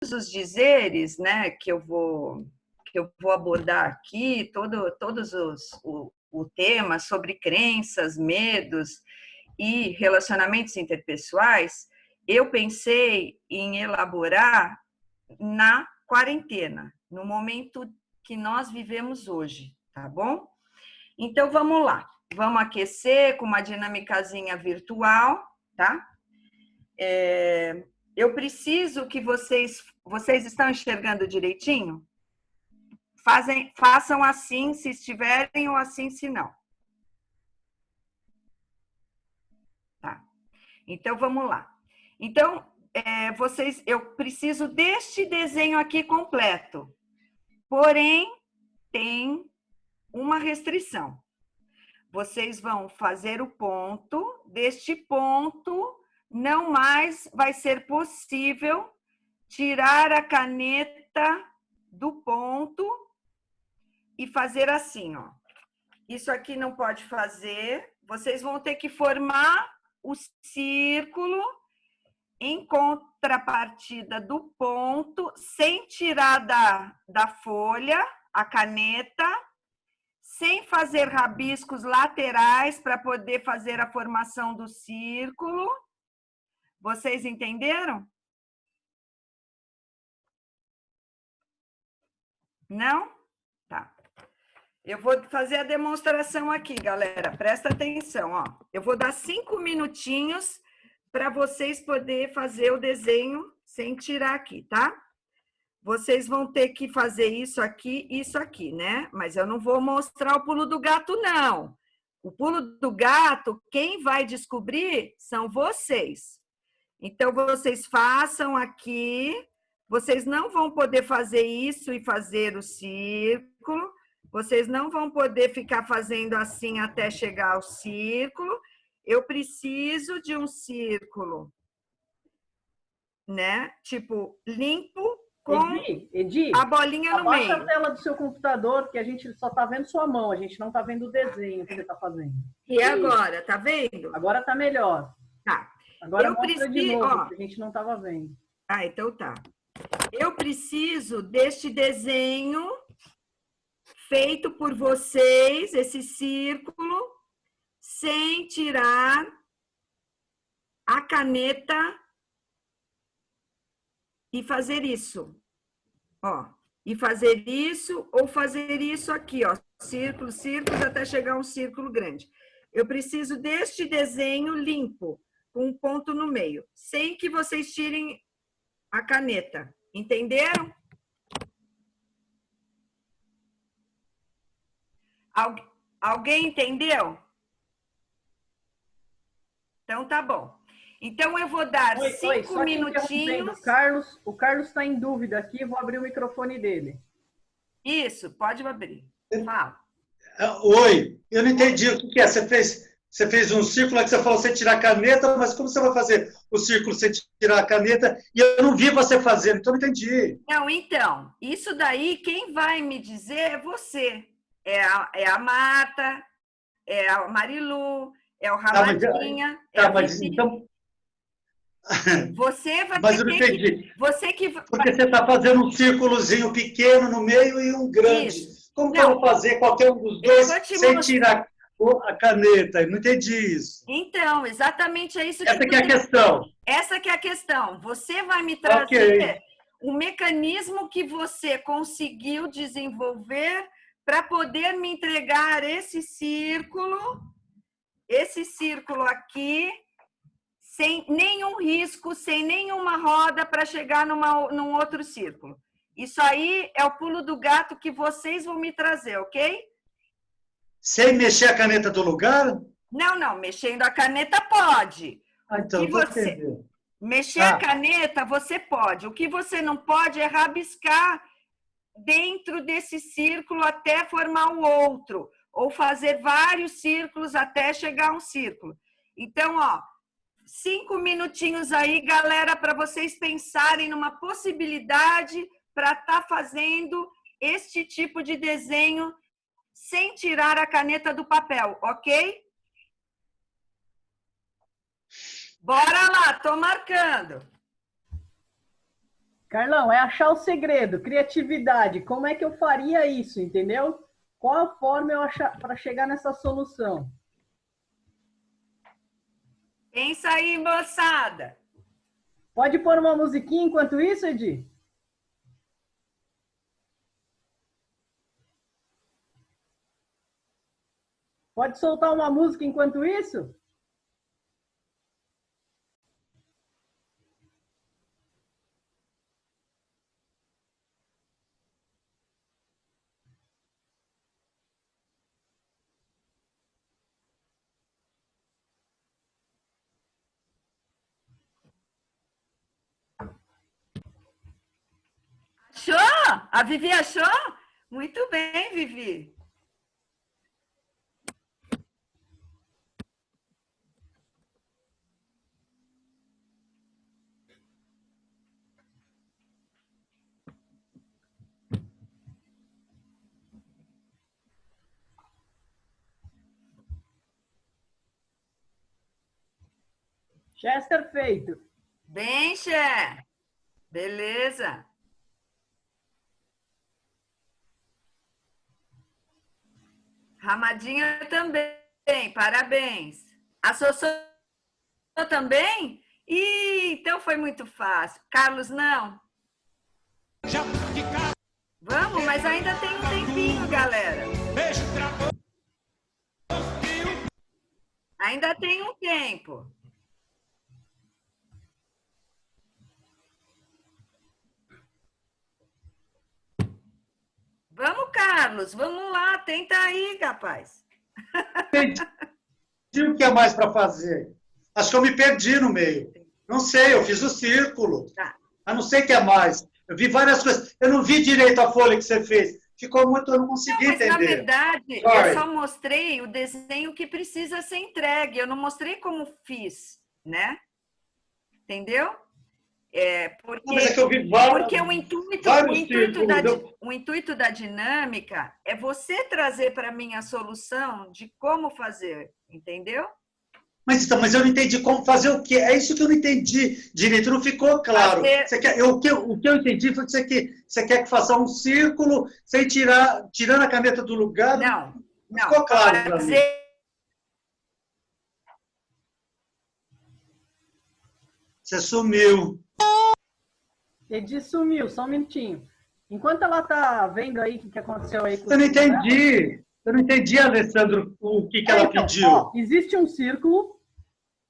os dizeres, né, que eu vou abordar aqui, todos o tema sobre crenças, medos e relacionamentos interpessoais, eu pensei em elaborar na quarentena, no momento que nós vivemos hoje, tá bom? Então, vamos lá. Vamos aquecer com uma dinâmicazinha virtual, tá? Eu preciso que vocês estão enxergando direitinho? Façam assim se estiverem ou assim se não. Tá. Então, vamos lá. Então, eu preciso deste desenho aqui completo. Porém, tem uma restrição. Vocês vão fazer o ponto, deste ponto não mais vai ser possível tirar a caneta do ponto e fazer assim, ó. Isso aqui não pode fazer, vocês vão ter que formar o círculo em contrapartida do ponto, sem tirar da folha a caneta, sem fazer rabiscos laterais para poder fazer a formação do círculo. Vocês entenderam? Não? Tá. Eu vou fazer a demonstração aqui, galera. Presta atenção, ó. Eu vou dar 5 minutinhos para vocês poderem fazer o desenho sem tirar aqui, tá? Vocês vão ter que fazer isso aqui, né? Mas eu não vou mostrar o pulo do gato, não. O pulo do gato, quem vai descobrir são vocês. Então, vocês façam aqui. Vocês não vão poder fazer isso e fazer o círculo. Vocês não vão poder ficar fazendo assim até chegar ao círculo. Eu preciso de um círculo, né? Tipo, limpo, com Edi, a bolinha no meio. Abaixa a tela do seu computador, que a gente só está vendo sua mão, a gente não está vendo o desenho que você está fazendo. E agora, tá vendo? Agora está melhor. Tá. Agora mostra de novo, que a gente não estava vendo. Ah, então tá. Eu preciso deste desenho feito por vocês, esse círculo, sem tirar a caneta e fazer isso. Ó, e fazer isso ou fazer isso aqui, ó. Círculos, círculos, até chegar a um círculo grande. Eu preciso deste desenho limpo, com um ponto no meio, sem que vocês tirem a caneta. Entenderam? Alguém entendeu? Então, tá bom. Então, eu vou dar 5 minutinhos. O Carlos está em dúvida aqui, vou abrir o microfone dele. Isso, pode abrir. Fala. Oi, eu não entendi o que é. Você fez um círculo que você falou sem tirar a caneta, mas como você vai fazer o círculo sem tirar a caneta? E eu não vi você fazendo, então não entendi. Não, então, isso daí, quem vai me dizer é você. É a Marta, é a Marilu, é o Ramadinha. Mas então... Você vai mas eu não entendi. Porque você está fazendo um círculozinho pequeno no meio e um grande. Isso. Como que eu vou fazer qualquer um dos dois sem tirar a caneta? Eu não entendi isso. Então, exatamente é isso. Essa que é a questão. Essa que é a questão. Você vai me trazer o mecanismo que você conseguiu desenvolver para poder me entregar esse círculo aqui, sem nenhum risco, sem nenhuma roda para chegar num outro círculo. Isso aí é o pulo do gato que vocês vão me trazer, ok? Sem mexer a caneta do lugar? Não, mexendo a caneta pode. Então, mexer a caneta, você pode. O que você não pode é rabiscar dentro desse círculo até formar o outro, ou fazer vários círculos até chegar a um círculo. Então, ó, 5 minutinhos aí, galera, para vocês pensarem numa possibilidade para estar fazendo este tipo de desenho sem tirar a caneta do papel, ok? Bora lá, tô marcando. Carlão, é achar o segredo, criatividade. Como é que eu faria isso, entendeu? Qual a forma eu achar para chegar nessa solução? Pensa aí, moçada. Pode pôr uma musiquinha enquanto isso, Edi? Pode soltar uma música enquanto isso? Achou? A Vivi achou? Muito bem, Vivi. Chester feito. Bem, Xé. Beleza. Ramadinha também, parabéns. A Sossô também? Ih, então foi muito fácil. Carlos, não? Vamos, mas ainda tem um tempinho, galera. Ainda tem um tempo. Vamos, Carlos, vamos lá, tenta aí, rapaz. Entendi o que é mais para fazer. Acho que eu me perdi no meio. Não sei, eu fiz o círculo. Tá. Eu não sei o que é mais. Eu vi várias coisas. Eu não vi direito a folha que você fez. Ficou muito, eu não consegui Não, mas, entender. na verdade, eu só mostrei o desenho que precisa ser entregue. Eu não mostrei como fiz, né? Entendeu? Porque, não, mas é que eu vi vários, porque o intuito da dinâmica é você trazer para mim a solução de como fazer, entendeu? Mas eu não entendi como fazer o quê? É isso que eu não entendi direito, não ficou claro. O que eu entendi foi que você quer que faça um círculo sem tirando a caneta do lugar. Não ficou claro para mim. Você sumiu. Edi sumiu, só um minutinho. Enquanto ela tá vendo aí o que aconteceu aí com Eu não entendi. Eu não entendi, Alessandro, o que ela pediu. Ó, existe um círculo,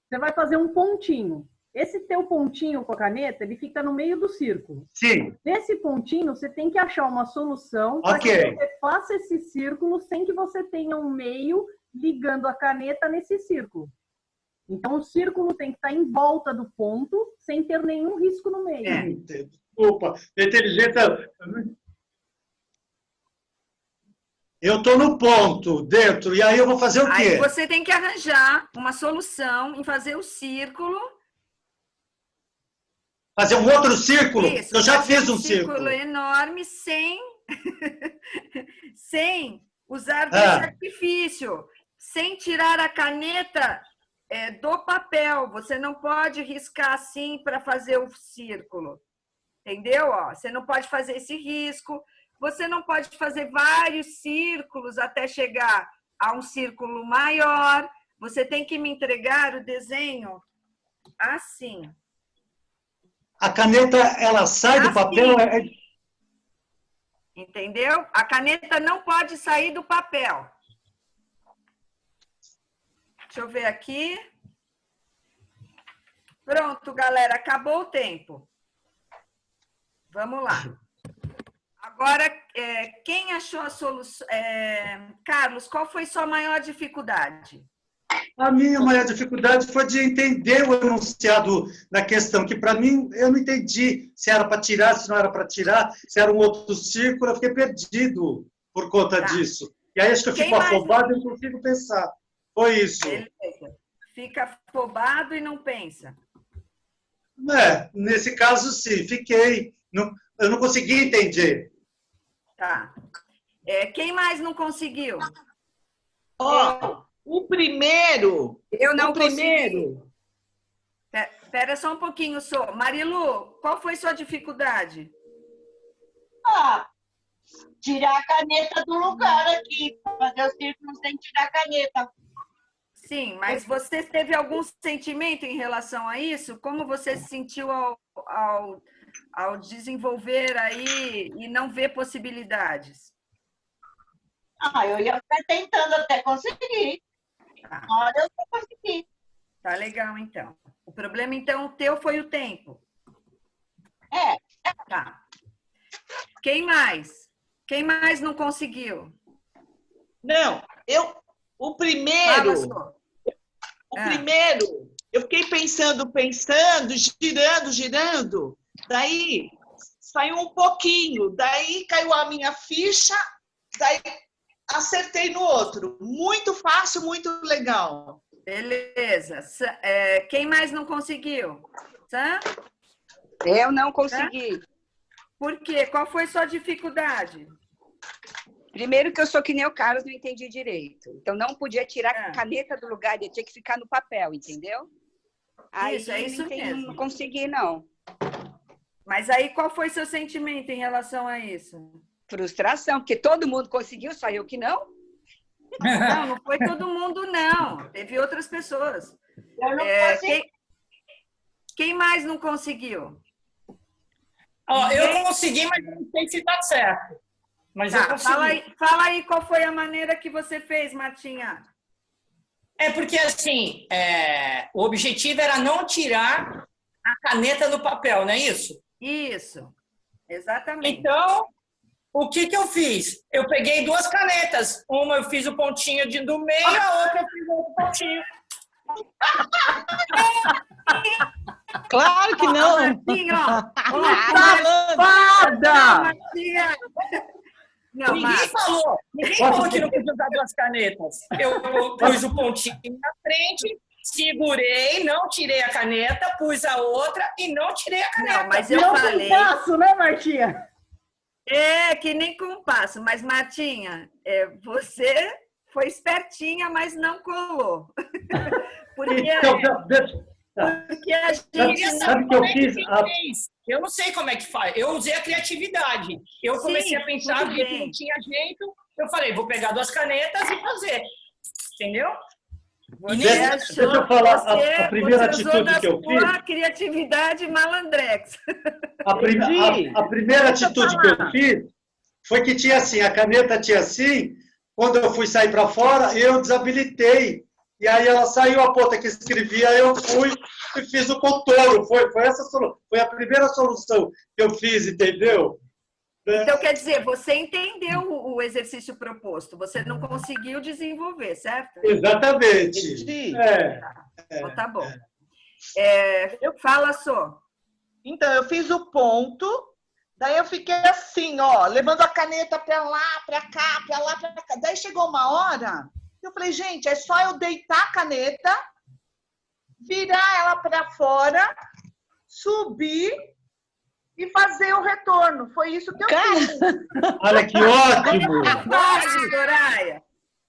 você vai fazer um pontinho. Esse teu pontinho com a caneta, ele fica no meio do círculo. Sim. Nesse pontinho, você tem que achar uma solução para que você faça esse círculo sem que você tenha um meio ligando a caneta nesse círculo. Então, o círculo tem que estar em volta do ponto, sem ter nenhum risco no meio. Desculpa, inteligência... Eu estou no ponto, dentro, e aí eu vou fazer o quê? Aí você tem que arranjar uma solução em fazer o círculo. Fazer um outro círculo? Isso, eu já fiz um círculo enorme sem usar desse artifício, sem tirar a caneta do papel. Você não pode riscar assim para fazer o círculo. Entendeu? Ó, você não pode fazer esse risco. Você não pode fazer vários círculos até chegar a um círculo maior. Você tem que me entregar o desenho assim. A caneta, ela sai do papel? Entendeu? A caneta não pode sair do papel. Deixa eu ver aqui. Pronto, galera, acabou o tempo. Vamos lá. Agora, quem achou a solução? Carlos, qual foi sua maior dificuldade? A minha maior dificuldade foi de entender o enunciado da questão, que para mim eu não entendi se era para tirar, se não era para tirar, se era um outro círculo, eu fiquei perdido por conta disso. E aí acho que eu fico afobado e não consigo pensar. Foi isso. Beleza. Fica afobado e não pensa. Nesse caso, sim, fiquei. Eu não consegui entender. Tá. Quem mais não conseguiu? O primeiro. Eu não consegui. Espera só um pouquinho, Sô. Marilu, qual foi sua dificuldade? Tirar a caneta do lugar aqui. Fazer os círculos sem tirar a caneta. Sim, mas você teve algum sentimento em relação a isso? Como você se sentiu ao desenvolver aí e não ver possibilidades? Eu ia ficar tentando até conseguir. Tá. Na hora eu não consegui. Tá legal, então. O problema, então, teu foi o tempo. Tá. Quem mais? Quem mais não conseguiu? Não, o primeiro, eu fiquei pensando, girando, daí saiu um pouquinho, daí caiu a minha ficha, daí acertei no outro. Muito fácil, muito legal. Beleza. Quem mais não conseguiu? Sam? Eu não consegui. Por quê? Qual foi sua dificuldade? Primeiro que eu sou que nem o Carlos, não entendi direito. Então, não podia tirar a caneta do lugar, ele tinha que ficar no papel, entendeu? Isso, é isso mesmo. Não consegui, não. Mas aí, qual foi seu sentimento em relação a isso? Frustração, porque todo mundo conseguiu, só eu que não. Não foi todo mundo, não. Teve outras pessoas. Eu não consegui. Quem mais não conseguiu? Eu consegui, mas não sei se tá certo. Mas eu consegui. Fala aí qual foi a maneira que você fez, Martinha. É porque, assim, o objetivo era não tirar a caneta do papel, não é isso? Isso, exatamente. Então, o que eu fiz? Eu peguei duas canetas. Uma eu fiz o pontinho do meio, a outra eu fiz o outro pontinho. Claro que não! Martinha, Safada! Não, Ninguém falou que não podia usar duas canetas. Eu pus o pontinho na frente, segurei, não tirei a caneta, pus a outra e não tirei a caneta. Não, mas eu falei... Compasso, né, Martinha? Que nem compasso. Mas, Martinha, você foi espertinha, mas não colou. Porque a gente... Sabe que eu fiz? Eu não sei como é que faz. Eu usei a criatividade. Eu comecei a pensar, vi que não tinha jeito. Eu falei, vou pegar duas canetas e fazer. Entendeu? Deixa eu falar a primeira atitude que eu fiz. A criatividade malandrex. A primeira atitude que eu fiz foi que tinha assim, a caneta tinha assim, quando eu fui sair para fora, eu desabilitei. E aí ela saiu, a ponta que escrevia, eu fui e fiz o contorno. Foi a primeira solução que eu fiz, entendeu? Então, quer dizer, você entendeu o exercício proposto, você não conseguiu desenvolver, certo? Exatamente. Então, tá bom. Fala, Sô. Então, eu fiz o ponto, daí eu fiquei assim, levando a caneta para lá, para cá, para lá, para cá. Daí chegou uma hora, eu falei, gente, é só eu deitar a caneta, virar ela para fora, subir e fazer o retorno. Foi isso que eu fiz. Olha que ótimo! Soraya.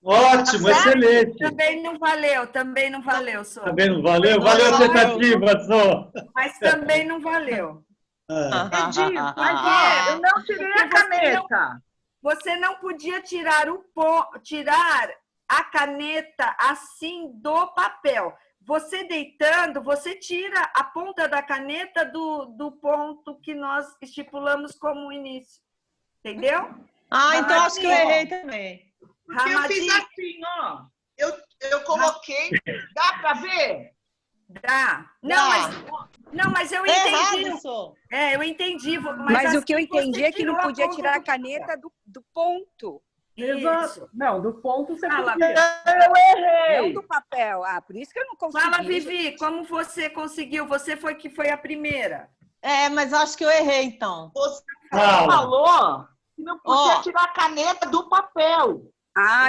Ótimo, excelente. Também não valeu, Sô. Também não valeu? Valeu a tentativa, Sô. Mas também não valeu. Entendi, eu não tirei a caneta. Você não podia tirar a caneta assim do papel. Você deitando, você tira a ponta da caneta do ponto que nós estipulamos como início. Entendeu? Então acho que eu errei também. Porque eu fiz assim, Eu coloquei. Dá para ver? Dá. Não, mas eu entendi. Eu entendi. Mas o que eu entendi é que não podia tirar a caneta do ponto. Exato. Não, do ponto você podia. Eu errei. Não do papel. Por isso que eu não consegui. Fala, Vivi, como você conseguiu? Você foi a primeira. Mas acho que eu errei, então. Você falou que não podia tirar a caneta do papel.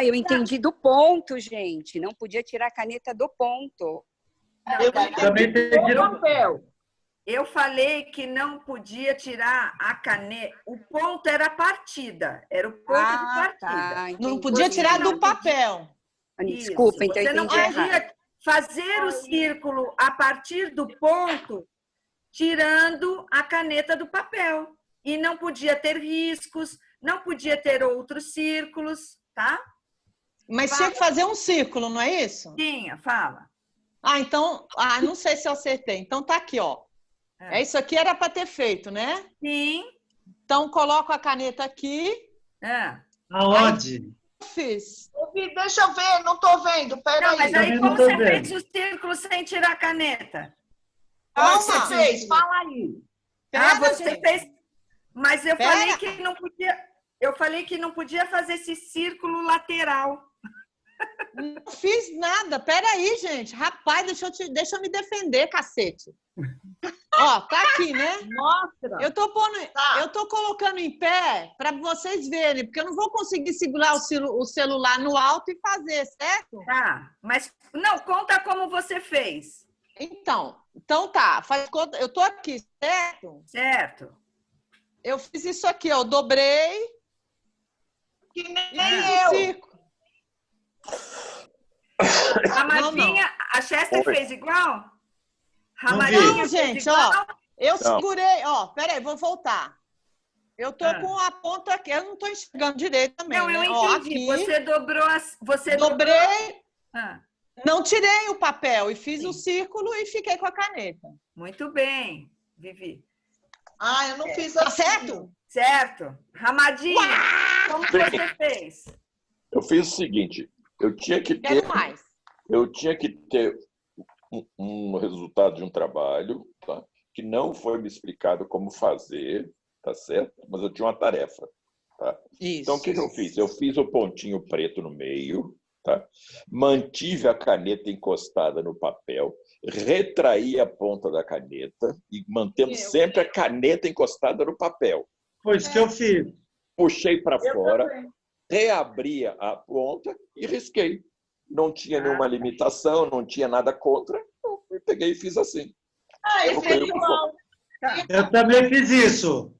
Eu entendi do ponto, gente. Não podia tirar a caneta do ponto. Eu também entendi do papel. Eu falei que não podia tirar a caneta. O ponto era a partida. Era o ponto de partida. Não podia tirar do papel. Desculpa, então você não entendi errado. fazer o círculo a partir do ponto, tirando a caneta do papel. E não podia ter riscos, não podia ter outros círculos, tá? Mas tinha que fazer um círculo, não é isso? Tinha, fala. Então, não sei se eu acertei. Então tá aqui, ó. Isso aqui era para ter feito, né? Sim. Então coloco a caneta aqui. Aonde? Fiz. Deixa eu ver, não tô vendo. Peraí. Mas aí como você fez o círculo sem tirar a caneta? Como você fez? Fala aí. Você fez. Mas eu falei que não podia. Eu falei que não podia fazer esse círculo lateral. Não fiz nada. Peraí, gente. Rapaz, deixa eu me defender, cacete. Ó, tá aqui, né? Mostra. Eu tô colocando em pé para vocês verem, porque eu não vou conseguir segurar o celular no alto e fazer, certo? Tá, mas não, conta como você fez. Então tá. Faz conta, eu tô aqui, certo? Certo. Eu fiz isso aqui, ó. Eu dobrei. Que nem eu. Ramadinha, a Chester fez igual? Não, gente, ó. Eu segurei, ó. Peraí, vou voltar. Eu tô com a ponta aqui. Eu não tô enxergando direito também. Não, eu entendi. Ó, aqui, você dobrou dobrei. Não tirei o papel e fiz o círculo e fiquei com a caneta. Muito bem, Vivi. Eu não fiz assim. Tá certo? Certo. Ramadinha, como você fez? Eu fiz o seguinte, eu tinha que ter um resultado de um trabalho, tá? Que não foi me explicado como fazer, tá certo? Mas eu tinha uma tarefa, tá? Isso. Então, o que eu fiz? Eu fiz o pontinho preto no meio, tá? Mantive a caneta encostada no papel, retraí a ponta da caneta e mantendo sempre a caneta encostada no papel. Foi isso que eu fiz. Puxei para fora, reabri a ponta e risquei. Não tinha nenhuma limitação, não tinha nada contra. Eu peguei e fiz assim. Eu também fiz isso.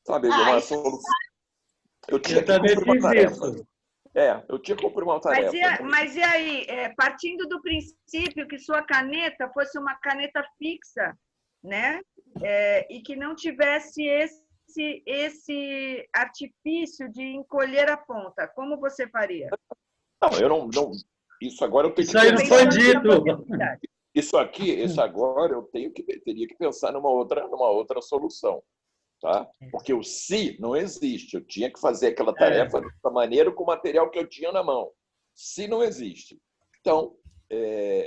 Sabe, uma solução. Eu também fiz isso. Eu tinha que cumprir uma tarefa. Mas e aí, partindo do princípio que sua caneta fosse uma caneta fixa, né? E que não tivesse esse artifício de encolher a ponta, como você faria? Não, eu não. Isso agora eu tenho que. Isso aí não foi dito. Isso agora eu teria que pensar numa outra solução, tá? Porque o se não existe. Eu tinha que fazer aquela tarefa da maneira com o material que eu tinha na mão. Se não existe. Então,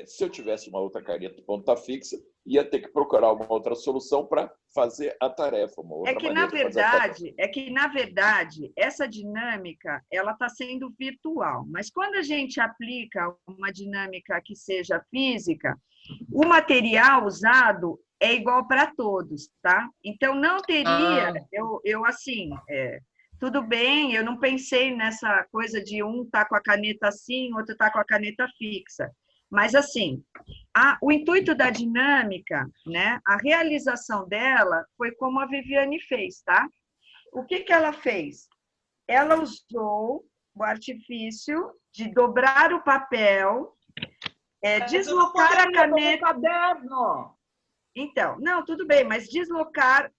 se eu tivesse uma outra caneta ponta fixa, ia ter que procurar uma outra solução para fazer a tarefa. Na verdade, essa dinâmica ela está sendo virtual. Mas quando a gente aplica uma dinâmica que seja física, o material usado é igual para todos, tá? Então não teria, tudo bem, eu não pensei nessa coisa de um tá com a caneta assim, outro tá com a caneta fixa. Mas, assim, o intuito da dinâmica, né, a realização dela foi como a Viviane fez, tá? O que ela fez? Ela usou o artifício de dobrar o papel, deslocar a caneta... Então, não, tudo bem, mas deslocar...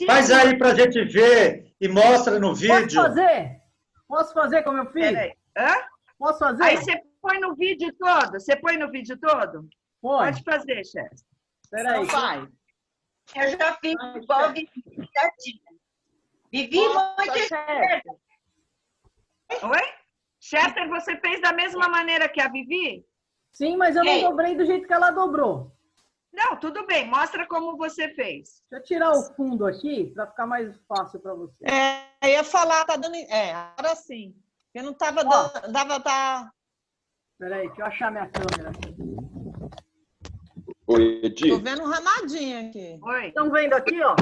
Faz aí para a gente ver e mostra no vídeo. Posso fazer como eu fiz? Peraí. Posso fazer? Aí você põe no vídeo todo? Você põe no vídeo todo? Pode fazer, Chester. Peraí. Eu já fiz igual a Vivi, certinho. Vivi, Oi? Chester, você fez da mesma maneira que a Vivi? Sim, mas eu não dobrei do jeito que ela dobrou. Não, tudo bem. Mostra como você fez. Deixa eu tirar o fundo aqui, para ficar mais fácil para você. Eu ia falar, tá dando... agora sim. Eu não tava dando... Peraí, deixa eu achar minha câmera. Oi, Edi. Tô vendo um ramadinho aqui. Oi. Estão vendo aqui, ó?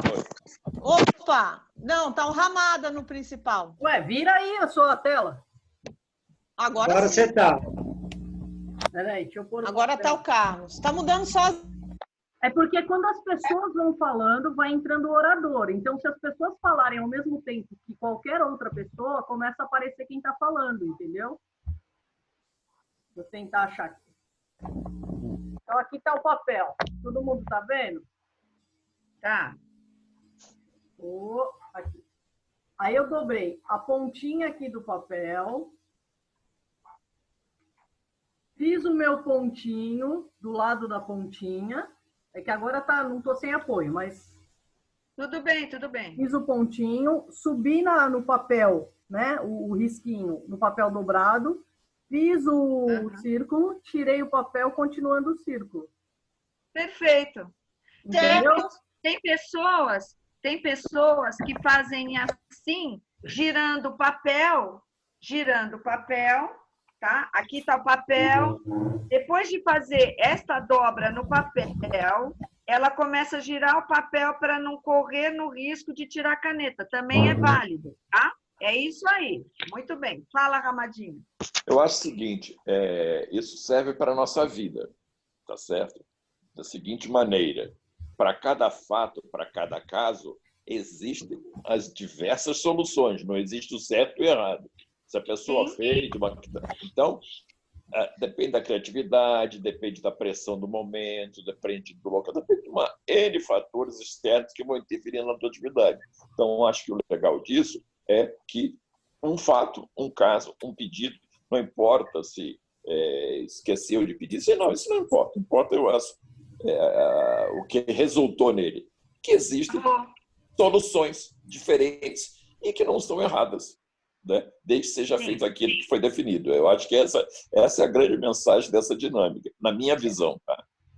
Opa! Não, tá um ramada no principal. Ué, vira aí a sua tela. Agora você tá. Peraí, deixa eu pôr... Agora tá o Carlos. Tá mudando só... É porque quando as pessoas vão falando, vai entrando o orador. Então, se as pessoas falarem ao mesmo tempo que qualquer outra pessoa, começa a aparecer quem tá falando, entendeu? Vou tentar achar aqui. Então, aqui está o papel. Todo mundo está vendo? Tá. Aqui. Aí eu dobrei a pontinha aqui do papel. Fiz o meu pontinho do lado da pontinha. É que agora não estou sem apoio, mas... Tudo bem, tudo bem. Fiz o pontinho, subi no papel, né? O risquinho no papel dobrado. Fiz o círculo, tirei o papel, continuando o círculo. Perfeito. Entendeu? Tem pessoas que fazem assim, girando o papel, tá? Aqui está o papel. Depois de fazer esta dobra no papel, ela começa a girar o papel para não correr no risco de tirar a caneta. Também é válido, tá? É isso aí. Muito bem. Fala, Ramadinho. Eu acho o seguinte, isso serve para a nossa vida, tá certo? Da seguinte maneira, para cada fato, para cada caso, existem as diversas soluções, não existe o certo e o errado. Se a pessoa fez Então, depende da criatividade, depende da pressão do momento, depende do local, depende de N fatores externos que vão interferir na tua atividade. Então, acho que o legal disso é que um fato, um caso, um pedido, não importa se esqueceu de pedir, isso não importa. Importa, eu acho, o que resultou nele. Que existem soluções diferentes e que não são erradas, né? Desde que seja feito aquilo que foi definido. Eu acho que essa é a grande mensagem dessa dinâmica, na minha visão.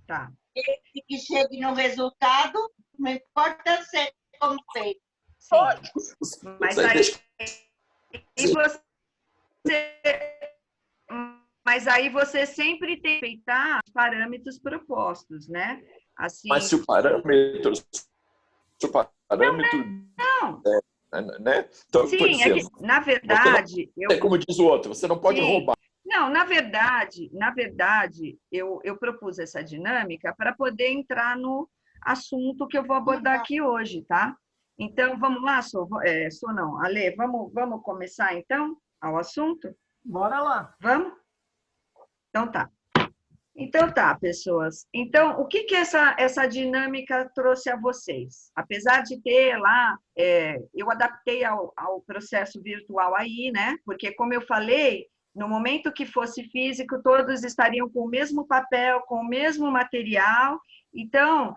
Tá. Desde que chegue no resultado, não importa ser como feito. Mas aí você sempre tem que respeitar os parâmetros propostos, né? Assim, mas se o parâmetro... Não. Né? Então, sim, é que, na verdade... É como diz o outro, você não pode roubar. Não, na verdade, eu propus essa dinâmica para poder entrar no assunto que eu vou abordar aqui hoje, tá? Então, vamos lá, Ale, vamos começar, então, ao assunto? Bora lá. Vamos? Então tá, pessoas. Então, o que essa dinâmica trouxe a vocês? Apesar de ter lá, eu adaptei ao processo virtual aí, né? Porque, como eu falei, no momento que fosse físico, todos estariam com o mesmo papel, com o mesmo material. Então,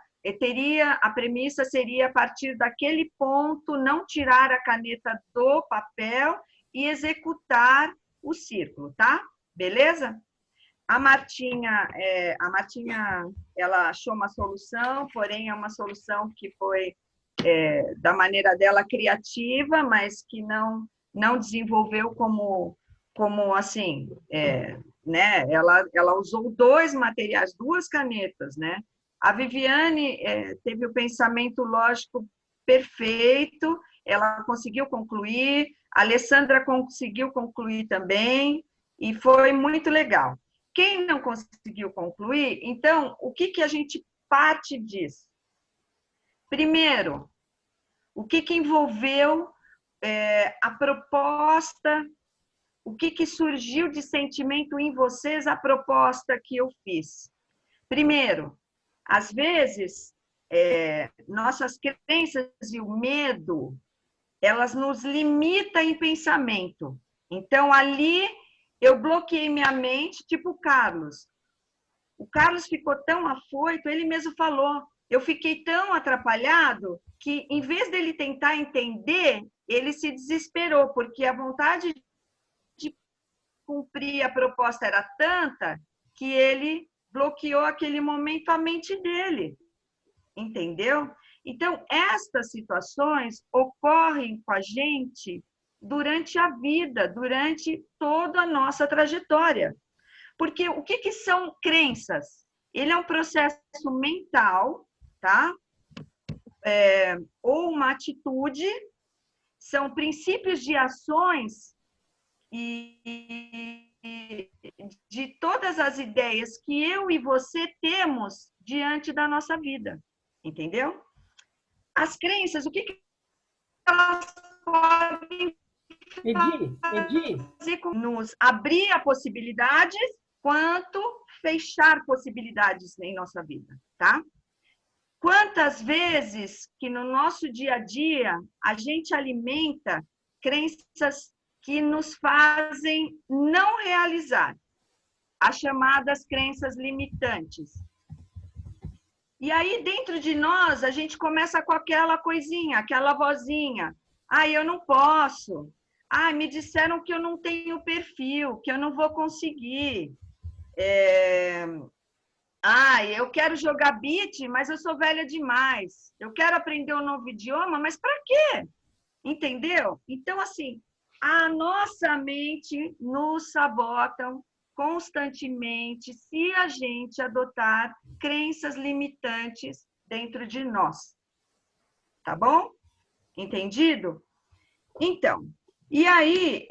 a premissa seria, a partir daquele ponto, não tirar a caneta do papel e executar o círculo, tá? Beleza? A Martinha, ela achou uma solução, porém é uma solução que foi, da maneira dela, criativa, mas que não desenvolveu como assim, né? Ela usou dois materiais, duas canetas, né? A Viviane teve o pensamento lógico perfeito, ela conseguiu concluir, a Alessandra conseguiu concluir também, e foi muito legal. Quem não conseguiu concluir, então, o que a gente parte disso? Primeiro, o que envolveu a proposta, o que surgiu de sentimento em vocês, a proposta que eu fiz? Primeiro, às vezes, nossas crenças e o medo, elas nos limitam em pensamento. Então, ali... eu bloqueei minha mente, tipo o Carlos. O Carlos ficou tão afoito, ele mesmo falou, eu fiquei tão atrapalhado que, em vez dele tentar entender, ele se desesperou, porque a vontade de cumprir a proposta era tanta que ele bloqueou aquele momento a mente dele. Entendeu? Então, estas situações ocorrem com a gente durante a vida, durante toda a nossa trajetória. Porque o que são crenças? Ele é um processo mental, tá? Ou uma atitude, são princípios de ações e de todas as ideias que eu e você temos diante da nossa vida, entendeu? As crenças, o que elas podem Edi, nos abrir a possibilidades quanto fechar possibilidades em nossa vida, tá? Quantas vezes que no nosso dia a dia a gente alimenta crenças que nos fazem não realizar, as chamadas crenças limitantes. E aí, dentro de nós, a gente começa com aquela coisinha, aquela vozinha. Ah, eu não posso. Ah, me disseram que eu não tenho perfil, que eu não vou conseguir. Ah, eu quero jogar beat, mas eu sou velha demais. Eu quero aprender um novo idioma, mas para quê? Entendeu? Então, assim, a nossa mente nos sabotam constantemente se a gente adotar crenças limitantes dentro de nós. Tá bom? Entendido? Então, e aí,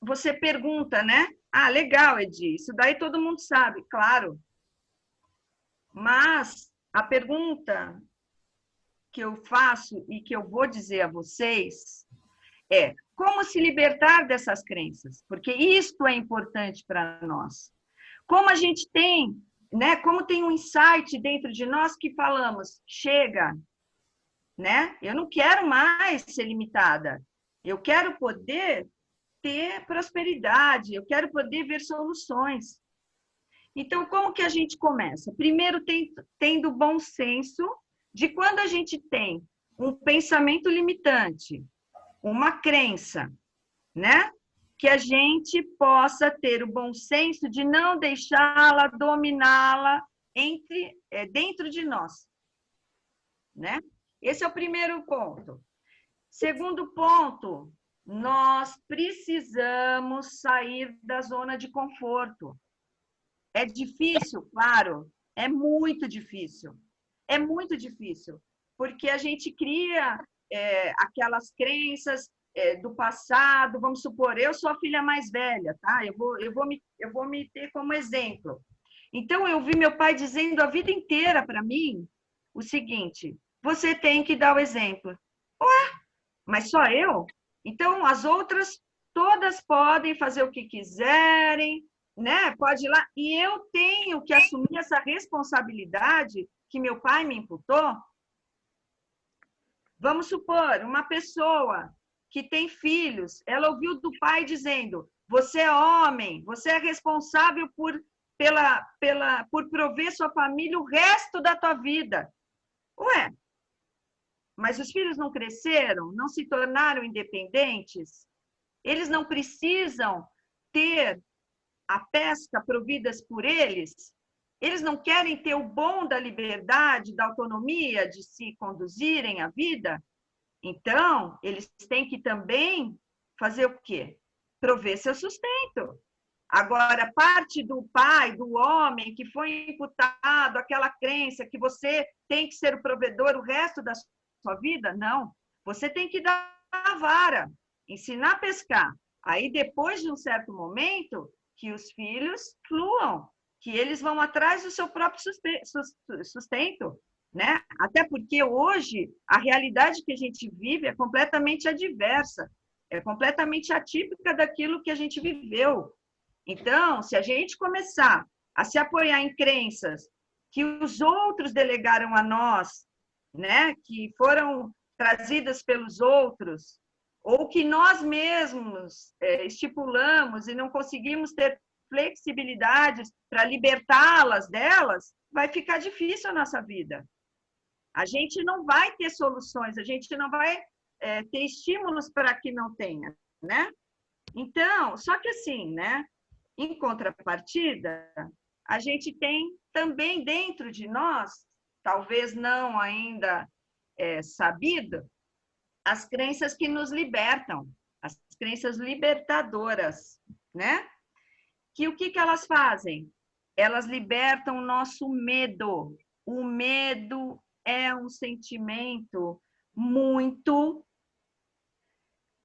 você pergunta, né? Ah, legal, Edi, isso daí todo mundo sabe, claro. Mas a pergunta que eu faço e que eu vou dizer a vocês é: como se libertar dessas crenças? Porque isto é importante para nós. Como a gente tem, né? Como tem um insight dentro de nós que falamos, chega, né? Eu não quero mais ser limitada. Eu quero poder ter prosperidade, eu quero poder ver soluções. Então, como que a gente começa? Primeiro, tendo bom senso de quando a gente tem um pensamento limitante, uma crença, né? Que a gente possa ter o bom senso de não deixá-la dominá-la dentro de nós, né? Esse é o primeiro ponto. Segundo ponto, nós precisamos sair da zona de conforto. É difícil, claro, é muito difícil. É muito difícil, porque a gente cria aquelas crenças do passado. Vamos supor, eu sou a filha mais velha, tá? Eu vou me ter como exemplo. Então, eu vi meu pai dizendo a vida inteira para mim o seguinte: você tem que dar o exemplo. Ué, mas só eu? Então, as outras todas podem fazer o que quiserem, né? Pode ir lá. E eu tenho que assumir essa responsabilidade que meu pai me imputou. Vamos supor, uma pessoa que tem filhos, ela ouviu do pai dizendo: você é homem, você é responsável por prover sua família o resto da tua vida. Ué, mas os filhos não cresceram, não se tornaram independentes? Eles não precisam ter a pesca providas por eles? Eles não querem ter o bom da liberdade, da autonomia, de se conduzirem a vida? Então, eles têm que também fazer o quê? Prover seu sustento. Agora, parte do pai, do homem, que foi imputado aquela crença que você tem que ser o provedor o resto da sua vida, não. Você tem que dar a vara, ensinar a pescar. Aí, depois de um certo momento, que os filhos fluam, que eles vão atrás do seu próprio sustento, né? Até porque hoje a realidade que a gente vive é completamente adversa, é completamente atípica daquilo que a gente viveu. Então, se a gente começar a se apoiar em crenças que os outros delegaram a nós, né? Que foram trazidas pelos outros, ou que nós mesmos estipulamos e não conseguimos ter flexibilidades para libertá-las delas, vai ficar difícil a nossa vida. A gente não vai ter soluções, a gente não vai ter estímulos para que não tenha, né? Então, só que assim, né? Em contrapartida, a gente tem também dentro de nós, talvez não ainda sabido, as crenças que nos libertam, as crenças libertadoras, né? Que o que elas fazem? Elas libertam o nosso medo. O medo é um sentimento muito,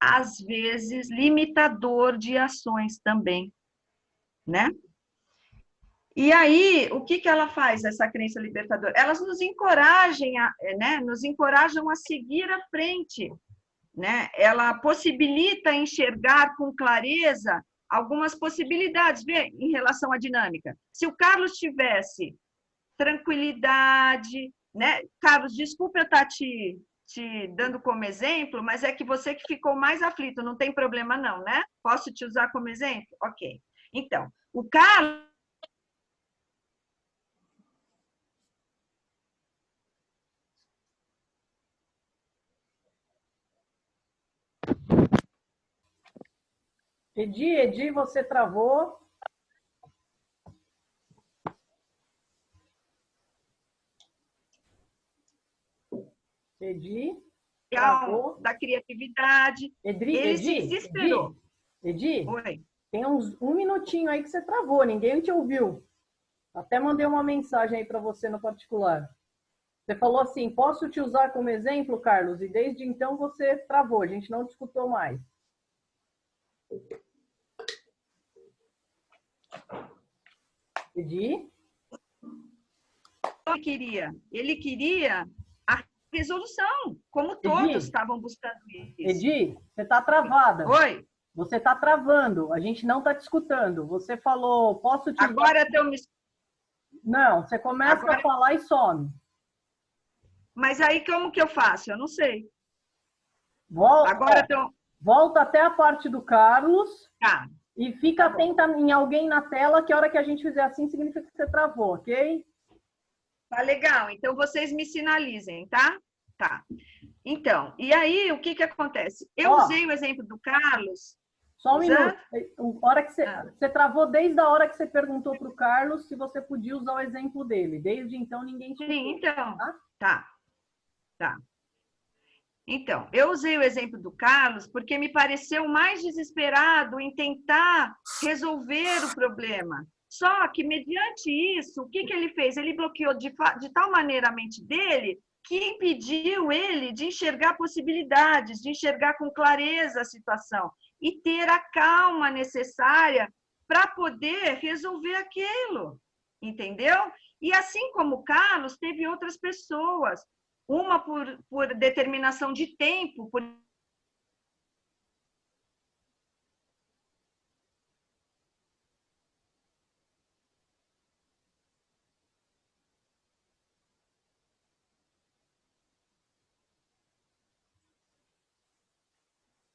às vezes, limitador de ações também, né? E aí, o que ela faz, essa crença libertadora? Elas nos encorajam, né? Nos encorajam a seguir à frente, né? Ela possibilita enxergar com clareza algumas possibilidades, vê, em relação à dinâmica. Se o Carlos tivesse tranquilidade, né? Carlos, desculpa eu estar te dando como exemplo, mas é que você que ficou mais aflito, não tem problema não, né? Posso te usar como exemplo? Ok. Então, o Carlos... Edi, você travou. Edi, travou. Da criatividade. Ele se desesperou. Edi, oi. Tem um minutinho aí que você travou, ninguém te ouviu. Até mandei uma mensagem aí para você no particular. Você falou assim, posso te usar como exemplo, Carlos? E desde então você travou, a gente não discutiu mais. Edi? Ele queria a resolução, como todos estavam buscando isso. Edi, você está travada. Oi. Você está travando, a gente não está te escutando. Você falou, posso te... Agora estão me... Não, você começa a falar e some. Mas aí como que eu faço? Eu não sei. Volta até a parte do Carlos. Tá. E fica atenta em alguém na tela, que a hora que a gente fizer assim, significa que você travou, ok? Tá legal. Então, vocês me sinalizem, tá? Tá. Então, e aí, o que que acontece? Eu usei o exemplo do Carlos... Só um minuto. Hora que você travou desde a hora que você perguntou para o Carlos se você podia usar o exemplo dele. Desde então, ninguém te... Sim, então. Tá. Então, eu usei o exemplo do Carlos porque me pareceu mais desesperado em tentar resolver o problema. Só que, mediante isso, o que que ele fez? Ele bloqueou de tal maneira a mente dele que impediu ele de enxergar possibilidades, de enxergar com clareza a situação e ter a calma necessária para poder resolver aquilo, entendeu? E assim como o Carlos, teve outras pessoas, uma por determinação de tempo, por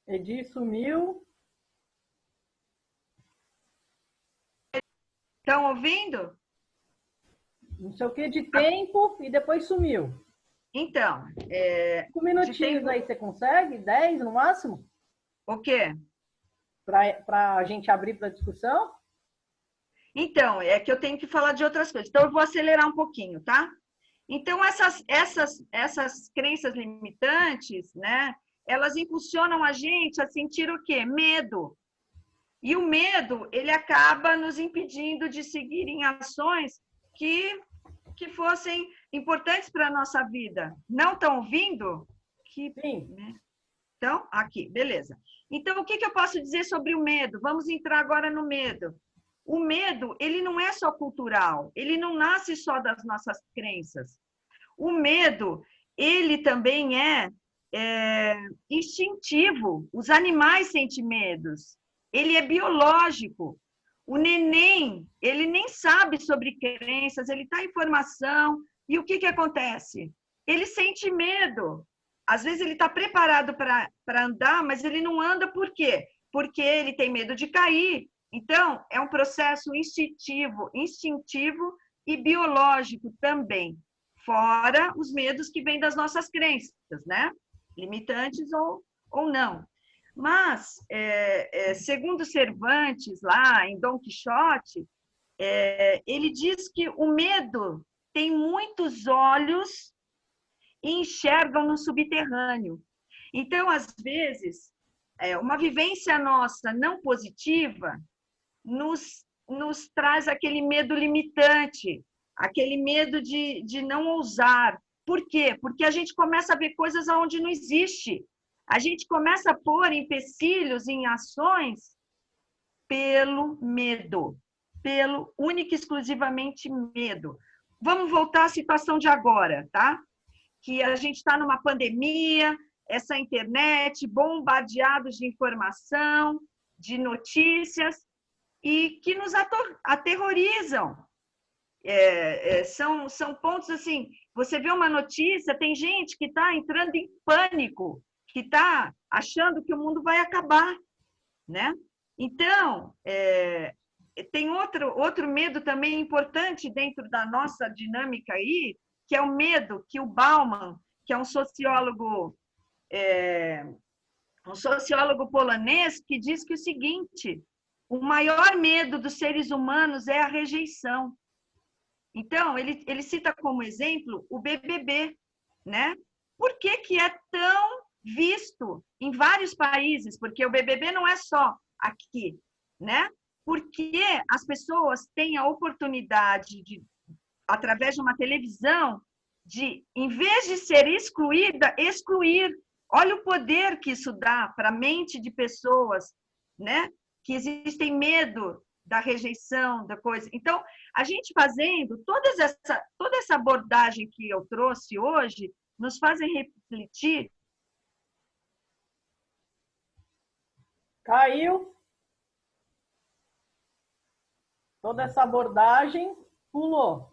Edi sumiu. Estão ouvindo? Não sei o que de tempo e depois sumiu. Então, 5 minutinhos aí, você consegue? 10 no máximo? O quê? Para a gente abrir para discussão? Então, é que eu tenho que falar de outras coisas. Então, eu vou acelerar um pouquinho, tá? Então, essas crenças limitantes, né? Elas impulsionam a gente a sentir o quê? Medo. E o medo, ele acaba nos impedindo de seguir em ações que fossem importantes para a nossa vida. Não estão ouvindo? Sim. Né? Então, aqui, beleza. Então, o que eu posso dizer sobre o medo? Vamos entrar agora no medo. O medo, ele não é só cultural, ele não nasce só das nossas crenças. O medo, ele também é instintivo. Os animais sentem medos. Ele é biológico. O neném, ele nem sabe sobre crenças, ele está em formação. E o que acontece? Ele sente medo. Às vezes ele está preparado para andar, mas ele não anda por quê? Porque ele tem medo de cair. Então, é um processo instintivo e biológico também. Fora os medos que vêm das nossas crenças, né? Limitantes ou não. Mas, segundo Cervantes, lá em Dom Quixote, ele diz que o medo tem muitos olhos e enxergam no subterrâneo. Então, às vezes, uma vivência nossa não positiva nos traz aquele medo limitante, aquele medo de não ousar. Por quê? Porque a gente começa a ver coisas onde não existe. A gente começa a pôr empecilhos em ações pelo medo, pelo único e exclusivamente medo. Vamos voltar à situação de agora, tá? Que a gente está numa pandemia, essa internet, bombardeados de informação, de notícias e que nos aterrorizam. São pontos assim, você vê uma notícia, tem gente que está entrando em pânico, que está achando que o mundo vai acabar, né? Então, tem outro medo também importante dentro da nossa dinâmica aí, que é o medo que o Bauman, que é um sociólogo polonês, que diz que o seguinte: o maior medo dos seres humanos é a rejeição. Então, ele cita como exemplo o BBB, né? Por que é tão visto em vários países? Porque o BBB não é só aqui, né? Porque as pessoas têm a oportunidade de, através de uma televisão, de, em vez de ser excluída, excluir. Olha o poder que isso dá para a mente de pessoas, né? Que existem medo da rejeição, da coisa. Então, a gente fazendo toda essa abordagem que eu trouxe hoje, nos fazem refletir. Caiu. Toda essa abordagem pulou.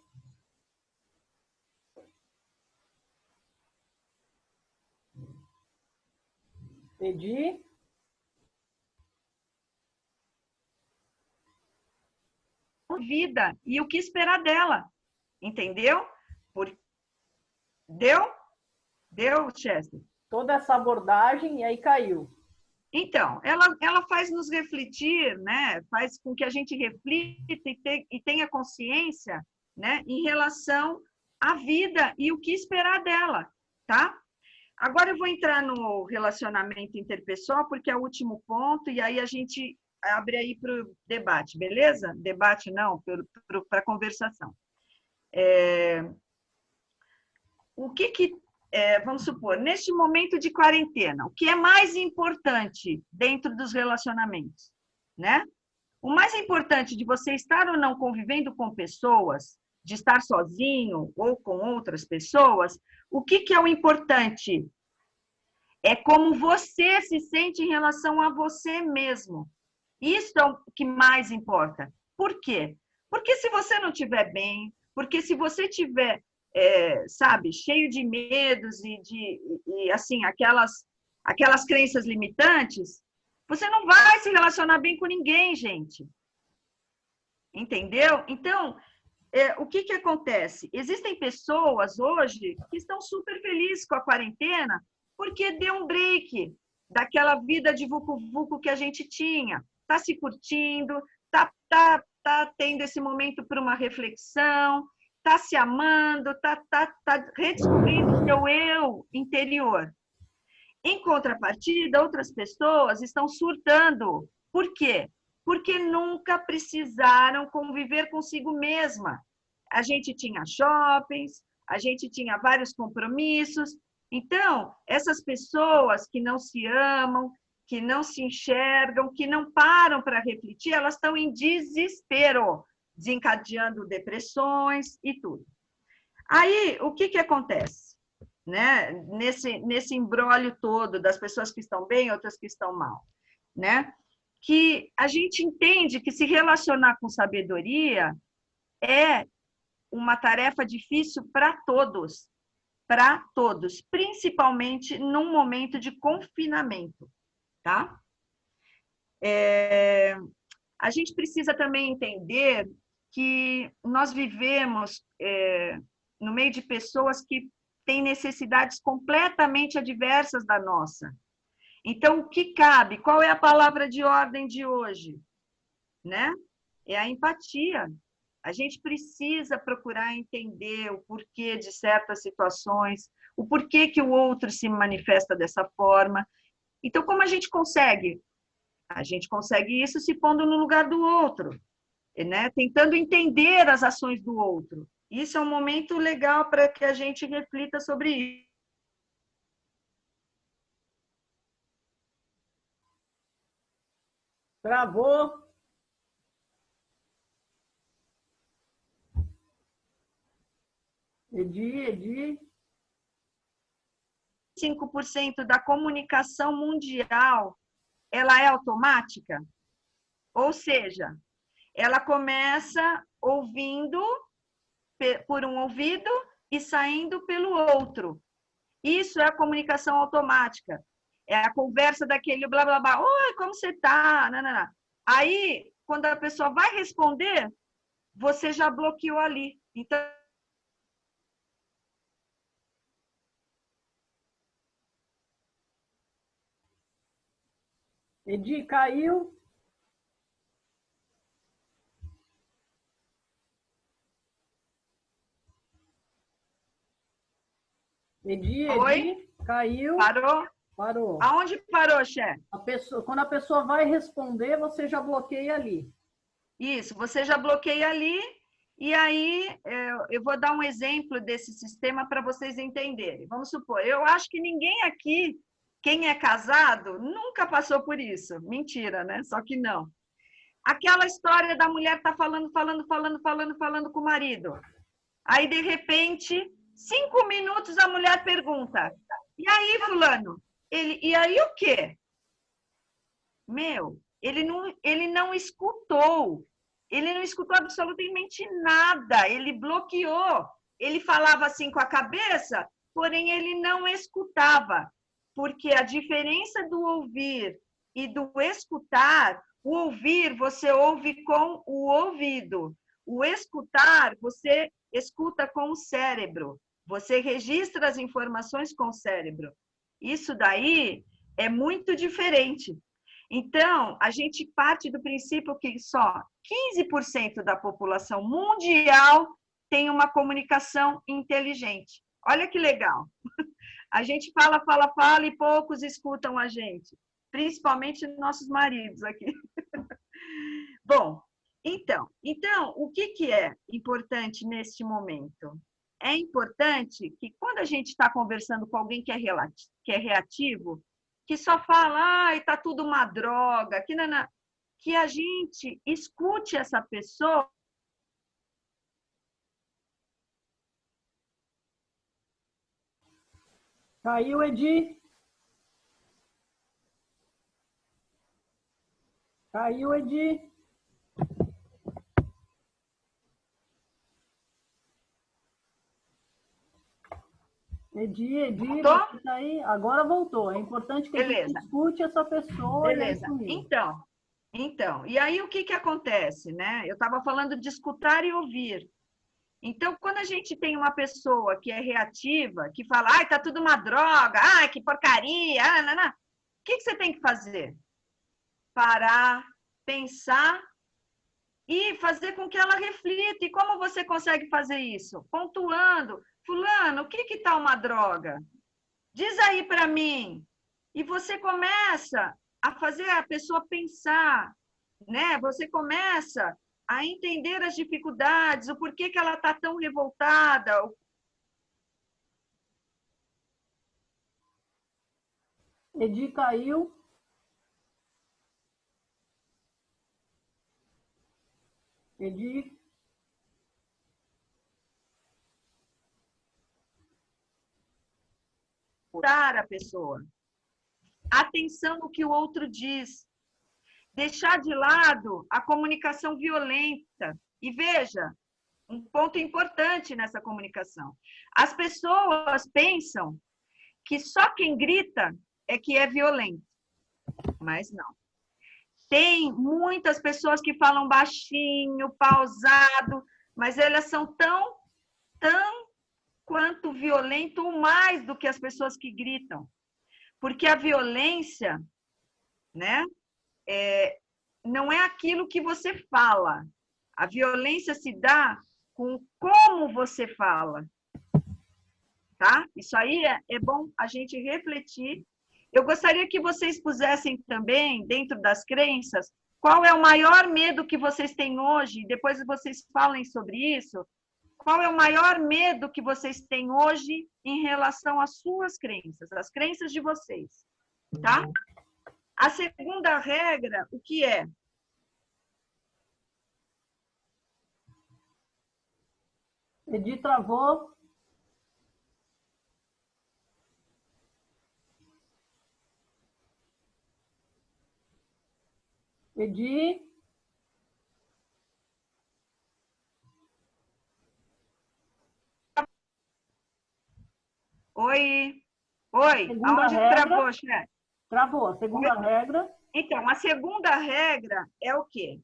Pedi. Vida e o que esperar dela, entendeu? Deu, Chester? Toda essa abordagem e aí caiu. Então, ela faz nos refletir, né? Faz com que a gente reflita e tenha consciência, né? Em relação à vida e o que esperar dela, tá? Agora eu vou entrar no relacionamento interpessoal, porque é o último ponto, e aí a gente abre aí para o debate, beleza? Debate não, para a conversação. Vamos supor, neste momento de quarentena, o que é mais importante dentro dos relacionamentos, né? O mais importante de você estar ou não convivendo com pessoas, de estar sozinho ou com outras pessoas, o que é o importante? É como você se sente em relação a você mesmo. Isso é o que mais importa. Por quê? Porque se você não estiver bem, porque se você estiver, sabe, cheio de medos e assim, aquelas crenças limitantes, você não vai se relacionar bem com ninguém, gente. Entendeu? Então, o que acontece? Existem pessoas hoje que estão super felizes com a quarentena porque deu um break daquela vida de vucu-vucu que a gente tinha. Está se curtindo, está tendo esse momento para uma reflexão, está se amando, está redescobrindo o seu eu interior. Em contrapartida, outras pessoas estão surtando. Por quê? Porque nunca precisaram conviver consigo mesma. A gente tinha shoppings, a gente tinha vários compromissos. Então, essas pessoas que não se amam, que não se enxergam, que não param para refletir, elas estão em desespero, desencadeando depressões e tudo. Aí, o que acontece? Né? Nesse imbróglio todo das pessoas que estão bem, outras que estão mal, né? Que a gente entende que se relacionar com sabedoria é uma tarefa difícil para todos, principalmente num momento de confinamento, tá? A gente precisa também entender que nós vivemos no meio de pessoas que têm necessidades completamente adversas da nossa. Então, o que cabe? Qual é a palavra de ordem de hoje? Né? É a empatia. A gente precisa procurar entender o porquê de certas situações, o porquê que o outro se manifesta dessa forma. Então, como a gente consegue? A gente consegue isso se pondo no lugar do outro, né? Tentando entender as ações do outro. Isso é um momento legal para que a gente reflita sobre isso. Travou. Edi. 5% da comunicação mundial ela é automática? Ou seja, ela começa ouvindo por um ouvido e saindo pelo outro. Isso é a comunicação automática. É a conversa daquele blá, blá, blá. Oi, como você tá? Não, não, não. Aí, quando a pessoa vai responder, você já bloqueou ali. Então, Edi, caiu. Edi, oi? Caiu. Parou? Parou. Aonde parou, chefe? Quando a pessoa vai responder, você já bloqueia ali. Isso, você já bloqueia ali, e aí eu vou dar um exemplo desse sistema para vocês entenderem. Vamos supor, eu acho que ninguém aqui, quem é casado, nunca passou por isso. Mentira, né? Só que não. Aquela história da mulher tá falando com o marido. Aí, de repente, 5 minutos a mulher pergunta: e aí, fulano? E aí o quê? Meu, ele não escutou. Ele não escutou absolutamente nada. Ele bloqueou. Ele falava assim com a cabeça, porém ele não escutava. Porque a diferença do ouvir e do escutar, o ouvir você ouve com o ouvido. O escutar, você escuta com o cérebro. Você registra as informações com o cérebro. Isso daí é muito diferente. Então, a gente parte do princípio que só 15% da população mundial tem uma comunicação inteligente. Olha que legal. A gente fala e poucos escutam a gente, principalmente nossos maridos aqui. Bom, então, o que é importante neste momento? É importante que quando a gente está conversando com alguém que é reativo, que só fala, ai, tá tudo uma droga, que a gente escute essa pessoa. Caiu, Edi. Caiu, Edi. Edi, você tá aí? Agora voltou. É importante que a gente escute essa pessoa. Beleza. Então, e aí o que acontece, né? Eu estava falando de escutar e ouvir. Então, quando a gente tem uma pessoa que é reativa, que fala, ai, tá tudo uma droga, ai, que porcaria, o que você tem que fazer? Parar, pensar e fazer com que ela reflita. E como você consegue fazer isso? Pontuando. Fulano, o que tá uma droga? Diz aí para mim. E você começa a fazer a pessoa pensar, né? Você começa a entender as dificuldades, o porquê que ela está tão revoltada. Edi caiu. Edi. A pessoa. Atenção no que o outro diz. Deixar de lado a comunicação violenta. E veja, um ponto importante nessa comunicação. As pessoas pensam que só quem grita é que é violento. Mas não. Tem muitas pessoas que falam baixinho, pausado, mas elas são tão quanto violento ou mais do que as pessoas que gritam. Porque a violência, né, não é aquilo que você fala. A violência se dá com como você fala. Tá? Isso aí é bom a gente refletir. Eu gostaria que vocês pusessem também, dentro das crenças, qual é o maior medo que vocês têm hoje, depois vocês falem sobre isso. Qual é o maior medo que vocês têm hoje em relação às suas crenças, as crenças de vocês, tá? A segunda regra, o que é? Edi travou. Edi? Oi. Oi. Segunda Aonde regra. travou, chefe? Travou. A segunda regra. Então, a segunda regra é o quê?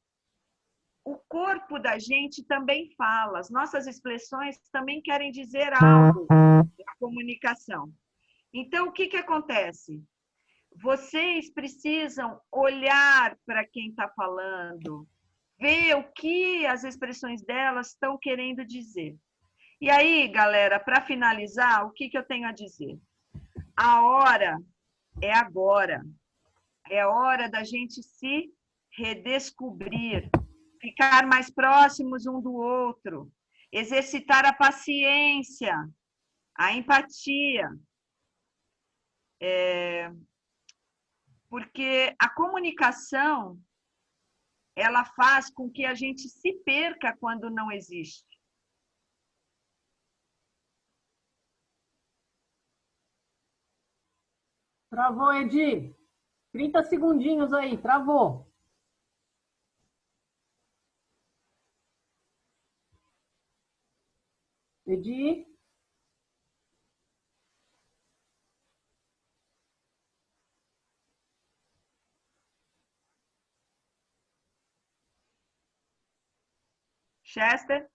O corpo da gente também fala, as nossas expressões também querem dizer algo na comunicação. Então, o que acontece? Vocês precisam olhar para quem está falando, ver o que as expressões delas estão querendo dizer. E aí, galera, para finalizar, o que eu tenho a dizer? A hora é agora. É hora da gente se redescobrir, ficar mais próximos um do outro, exercitar a paciência, a empatia. Porque a comunicação, ela faz com que a gente se perca quando não existe. Travou, Edi. 30 segundinhos aí, travou. Edi? Chester?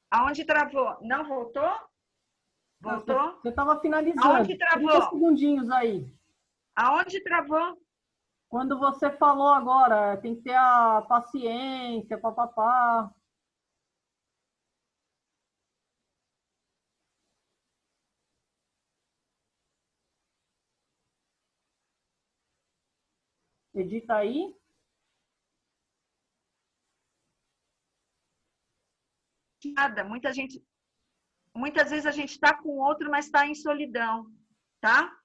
Aonde travou? Não voltou? Voltou? Você estava finalizando. Aonde travou? 30 segundinhos aí. Aonde travou? Quando você falou agora, tem que ter a paciência, papapá. Edita aí. Nada. Muitas vezes a gente está com o outro, mas está em solidão, tá?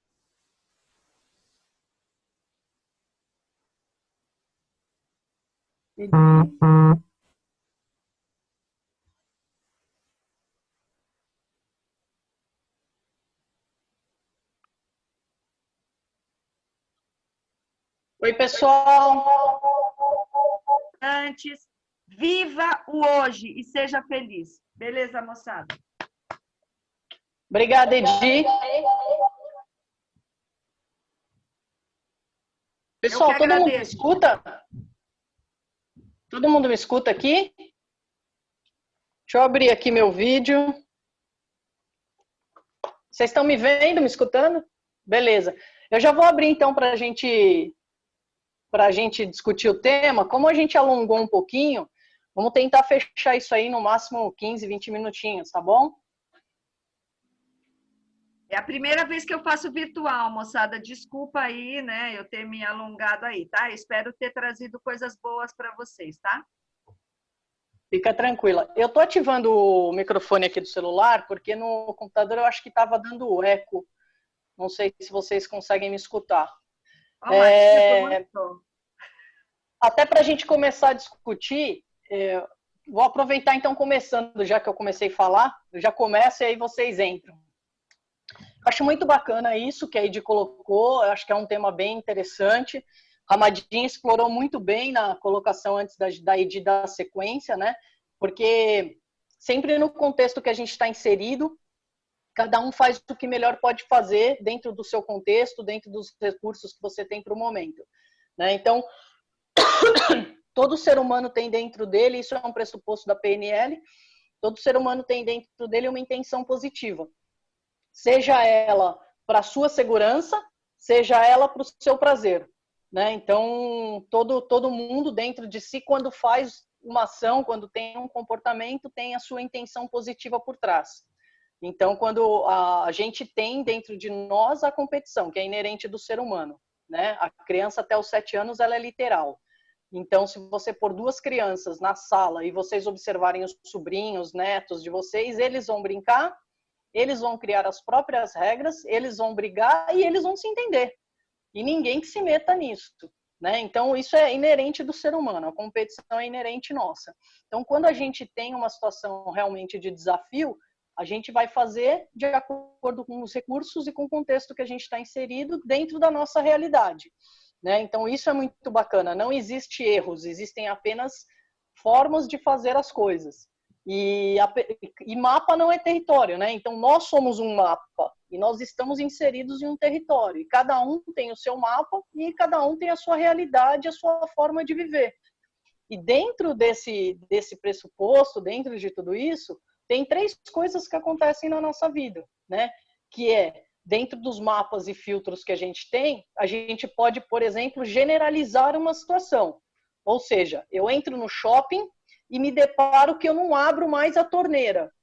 Oi, pessoal. Antes, viva o hoje e seja feliz. Beleza, moçada? Obrigada, Edi. Pessoal, todo mundo me escuta? Todo mundo me escuta aqui? Deixa eu abrir aqui meu vídeo. Vocês estão me vendo, me escutando? Beleza. Eu já vou abrir, então, para a gente discutir o tema. Como a gente alongou um pouquinho, vamos tentar fechar isso aí no máximo 15, 20 minutinhos, tá bom? É a primeira vez que eu faço virtual, moçada. Desculpa aí, né, eu ter me alongado aí, tá? Espero ter trazido coisas boas para vocês, tá? Fica tranquila. Eu tô ativando o microfone aqui do celular, porque no computador eu acho que estava dando eco. Não sei se vocês conseguem me escutar. Até para a gente começar a discutir, vou aproveitar então começando, já que eu comecei a falar, eu já começo e aí vocês entram. Acho muito bacana isso que a Edi colocou, eu acho que é um tema bem interessante. A Madinha explorou muito bem na colocação antes da Edi da sequência, né? Porque sempre no contexto que a gente está inserido, cada um faz o que melhor pode fazer dentro do seu contexto, dentro dos recursos que você tem para o momento, né? Então, todo ser humano tem dentro dele, isso é um pressuposto da PNL, todo ser humano tem dentro dele uma intenção positiva. Seja ela para a sua segurança, seja ela para o seu prazer, né? Então, todo mundo dentro de si, quando faz uma ação, quando tem um comportamento, tem a sua intenção positiva por trás. Então, quando a gente tem dentro de nós a competição, que é inerente do ser humano, né? A criança até os 7 anos, ela é literal. Então, se você pôr 2 crianças na sala e vocês observarem os sobrinhos, netos de vocês, eles vão brincar, eles vão criar as próprias regras, eles vão brigar e eles vão se entender. E ninguém que se meta nisso, né? Então, isso é inerente do ser humano, a competição é inerente nossa. Então, quando a gente tem uma situação realmente de desafio, a gente vai fazer de acordo com os recursos e com o contexto que a gente está inserido dentro da nossa realidade. né? Então, isso é muito bacana. Não existe erros, existem apenas formas de fazer as coisas. E mapa não é território, né? Então, nós somos um mapa e nós estamos inseridos em um território. E cada um tem o seu mapa e cada um tem a sua realidade, a sua forma de viver. E dentro desse pressuposto, dentro de tudo isso, tem 3 coisas que acontecem na nossa vida, né? Que é, dentro dos mapas e filtros que a gente tem, a gente pode, por exemplo, generalizar uma situação. Ou seja, eu entro no shopping e me deparo que eu não abro mais a torneira.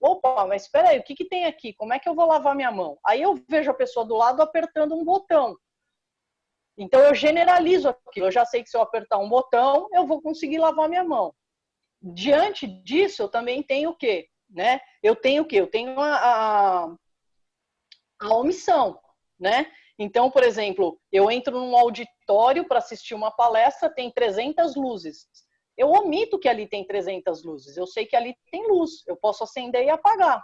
Opa, mas espera aí, o que tem aqui? Como é que eu vou lavar minha mão? Aí eu vejo a pessoa do lado apertando um botão. Então eu generalizo aquilo. Eu já sei que se eu apertar um botão, eu vou conseguir lavar minha mão. Diante disso, eu também tenho o quê? Né? Eu tenho o quê? Eu tenho a omissão, né? Então, por exemplo, eu entro num auditório para assistir uma palestra, tem 300 luzes. Eu omito que ali tem 300 luzes. Eu sei que ali tem luz. Eu posso acender e apagar.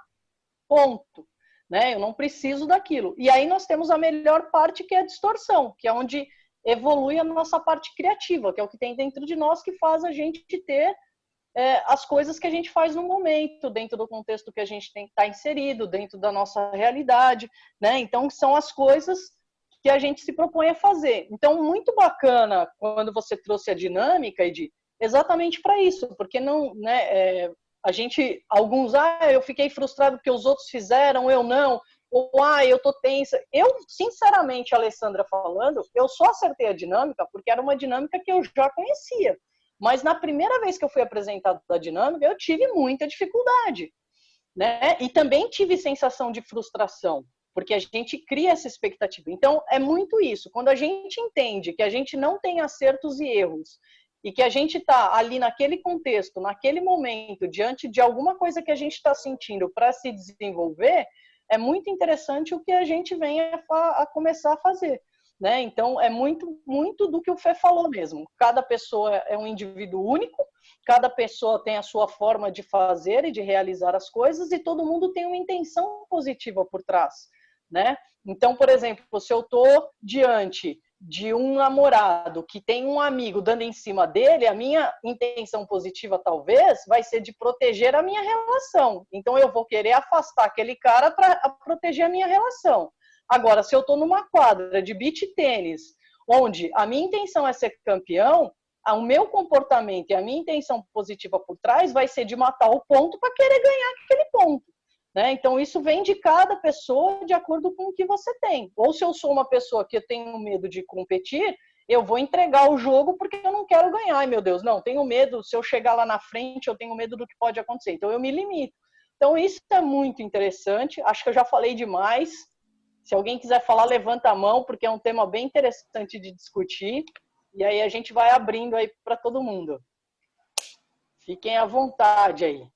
Ponto. Né? Eu não preciso daquilo. E aí nós temos a melhor parte, que é a distorção, que é onde evolui a nossa parte criativa, que é o que tem dentro de nós, que faz a gente ter as coisas que a gente faz no momento, dentro do contexto que a gente tem que estar inserido, dentro da nossa realidade, né? Então, são as coisas que a gente se propõe a fazer. Então, muito bacana quando você trouxe a dinâmica, Edi, exatamente para isso, porque não, né, a gente, alguns, eu fiquei frustrado porque os outros fizeram, eu não, ou, eu tô tensa. Eu, sinceramente, Alessandra falando, eu só acertei a dinâmica porque era uma dinâmica que eu já conhecia. Mas na primeira vez que eu fui apresentado da dinâmica, eu tive muita dificuldade, né? E também tive sensação de frustração, porque a gente cria essa expectativa. Então, é muito isso. Quando a gente entende que a gente não tem acertos e erros, e que a gente está ali naquele contexto, naquele momento, diante de alguma coisa que a gente está sentindo para se desenvolver, é muito interessante o que a gente vem a começar a fazer. Né? Então, é muito, muito do que o Fê falou mesmo. Cada pessoa é um indivíduo único, cada pessoa tem a sua forma de fazer e de realizar as coisas, e todo mundo tem uma intenção positiva por trás. Né? Então, por exemplo, se eu estou diante de um namorado que tem um amigo dando em cima dele, a minha intenção positiva, talvez, vai ser de proteger a minha relação. Então, eu vou querer afastar aquele cara para proteger a minha relação. Agora, se eu estou numa quadra de beach tênis, onde a minha intenção é ser campeão, o meu comportamento e a minha intenção positiva por trás vai ser de matar o ponto para querer ganhar aquele ponto. Né? Então, isso vem de cada pessoa de acordo com o que você tem. Ou se eu sou uma pessoa que eu tenho medo de competir, eu vou entregar o jogo porque eu não quero ganhar. Ai, meu Deus, não, tenho medo, se eu chegar lá na frente, eu tenho medo do que pode acontecer. Então, eu me limito. Então, isso é muito interessante. Acho que eu já falei demais. Se alguém quiser falar, levanta a mão, porque é um tema bem interessante de discutir. E aí a gente vai abrindo aí para todo mundo. Fiquem à vontade aí.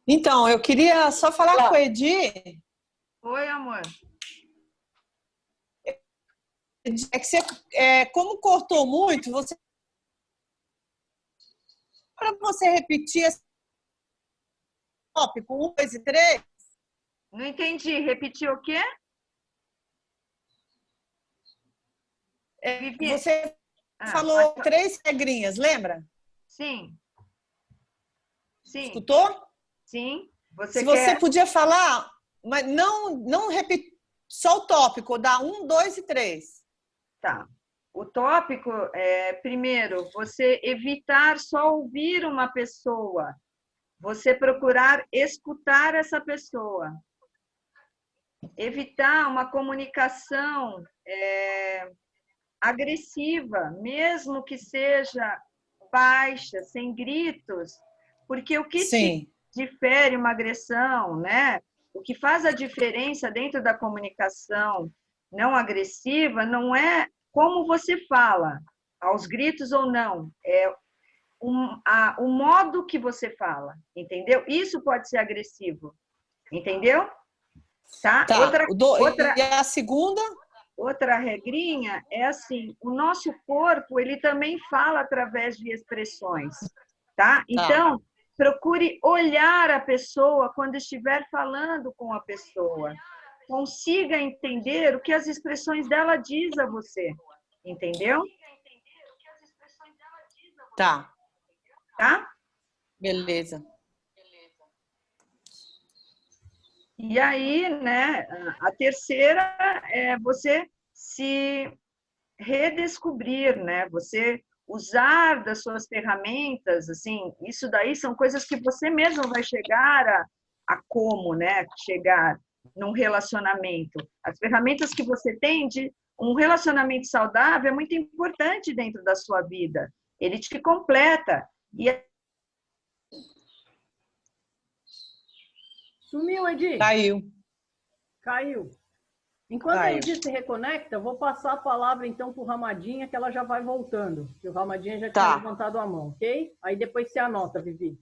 Então, eu queria só falar com o Edi. Oi, amor. É que você, como cortou muito, para você repetir esse tópico 1, 2 e 3. Não entendi. Repetiu o quê? Você falou 3 regrinhas, lembra? Sim. Sim. Escutou? Sim. Você podia falar, mas não repetir só o tópico, dá 1, 2 e 3. Tá. O tópico é, primeiro, você evitar só ouvir uma pessoa. Você procurar escutar essa pessoa. Evitar uma comunicação agressiva, mesmo que seja baixa, sem gritos, porque o que te difere uma agressão, né? O que faz a diferença dentro da comunicação não agressiva não é como você fala, aos gritos ou não, é o modo que você fala, entendeu? Isso pode ser agressivo, entendeu? Tá? E a segunda? Outra regrinha é assim, o nosso corpo, ele também fala através de expressões, tá? Então, procure olhar a pessoa quando estiver falando com a pessoa. consiga entender o que as expressões dela diz a você. Entendeu? Tá. Tá? Beleza. E aí, né, a terceira é você se redescobrir, né? Você usar das suas ferramentas, assim, isso daí são coisas que você mesmo vai chegar a como, né? Chegar num relacionamento. As ferramentas que você tem de um relacionamento saudável é muito importante dentro da sua vida. Ele te completa. E sumiu, Edi? Caiu. Enquanto a Edi se reconecta, eu vou passar a palavra então para o Ramadinha, que ela já vai voltando. Que o Ramadinha já tinha levantado a mão, ok? Aí depois você anota, Vivi.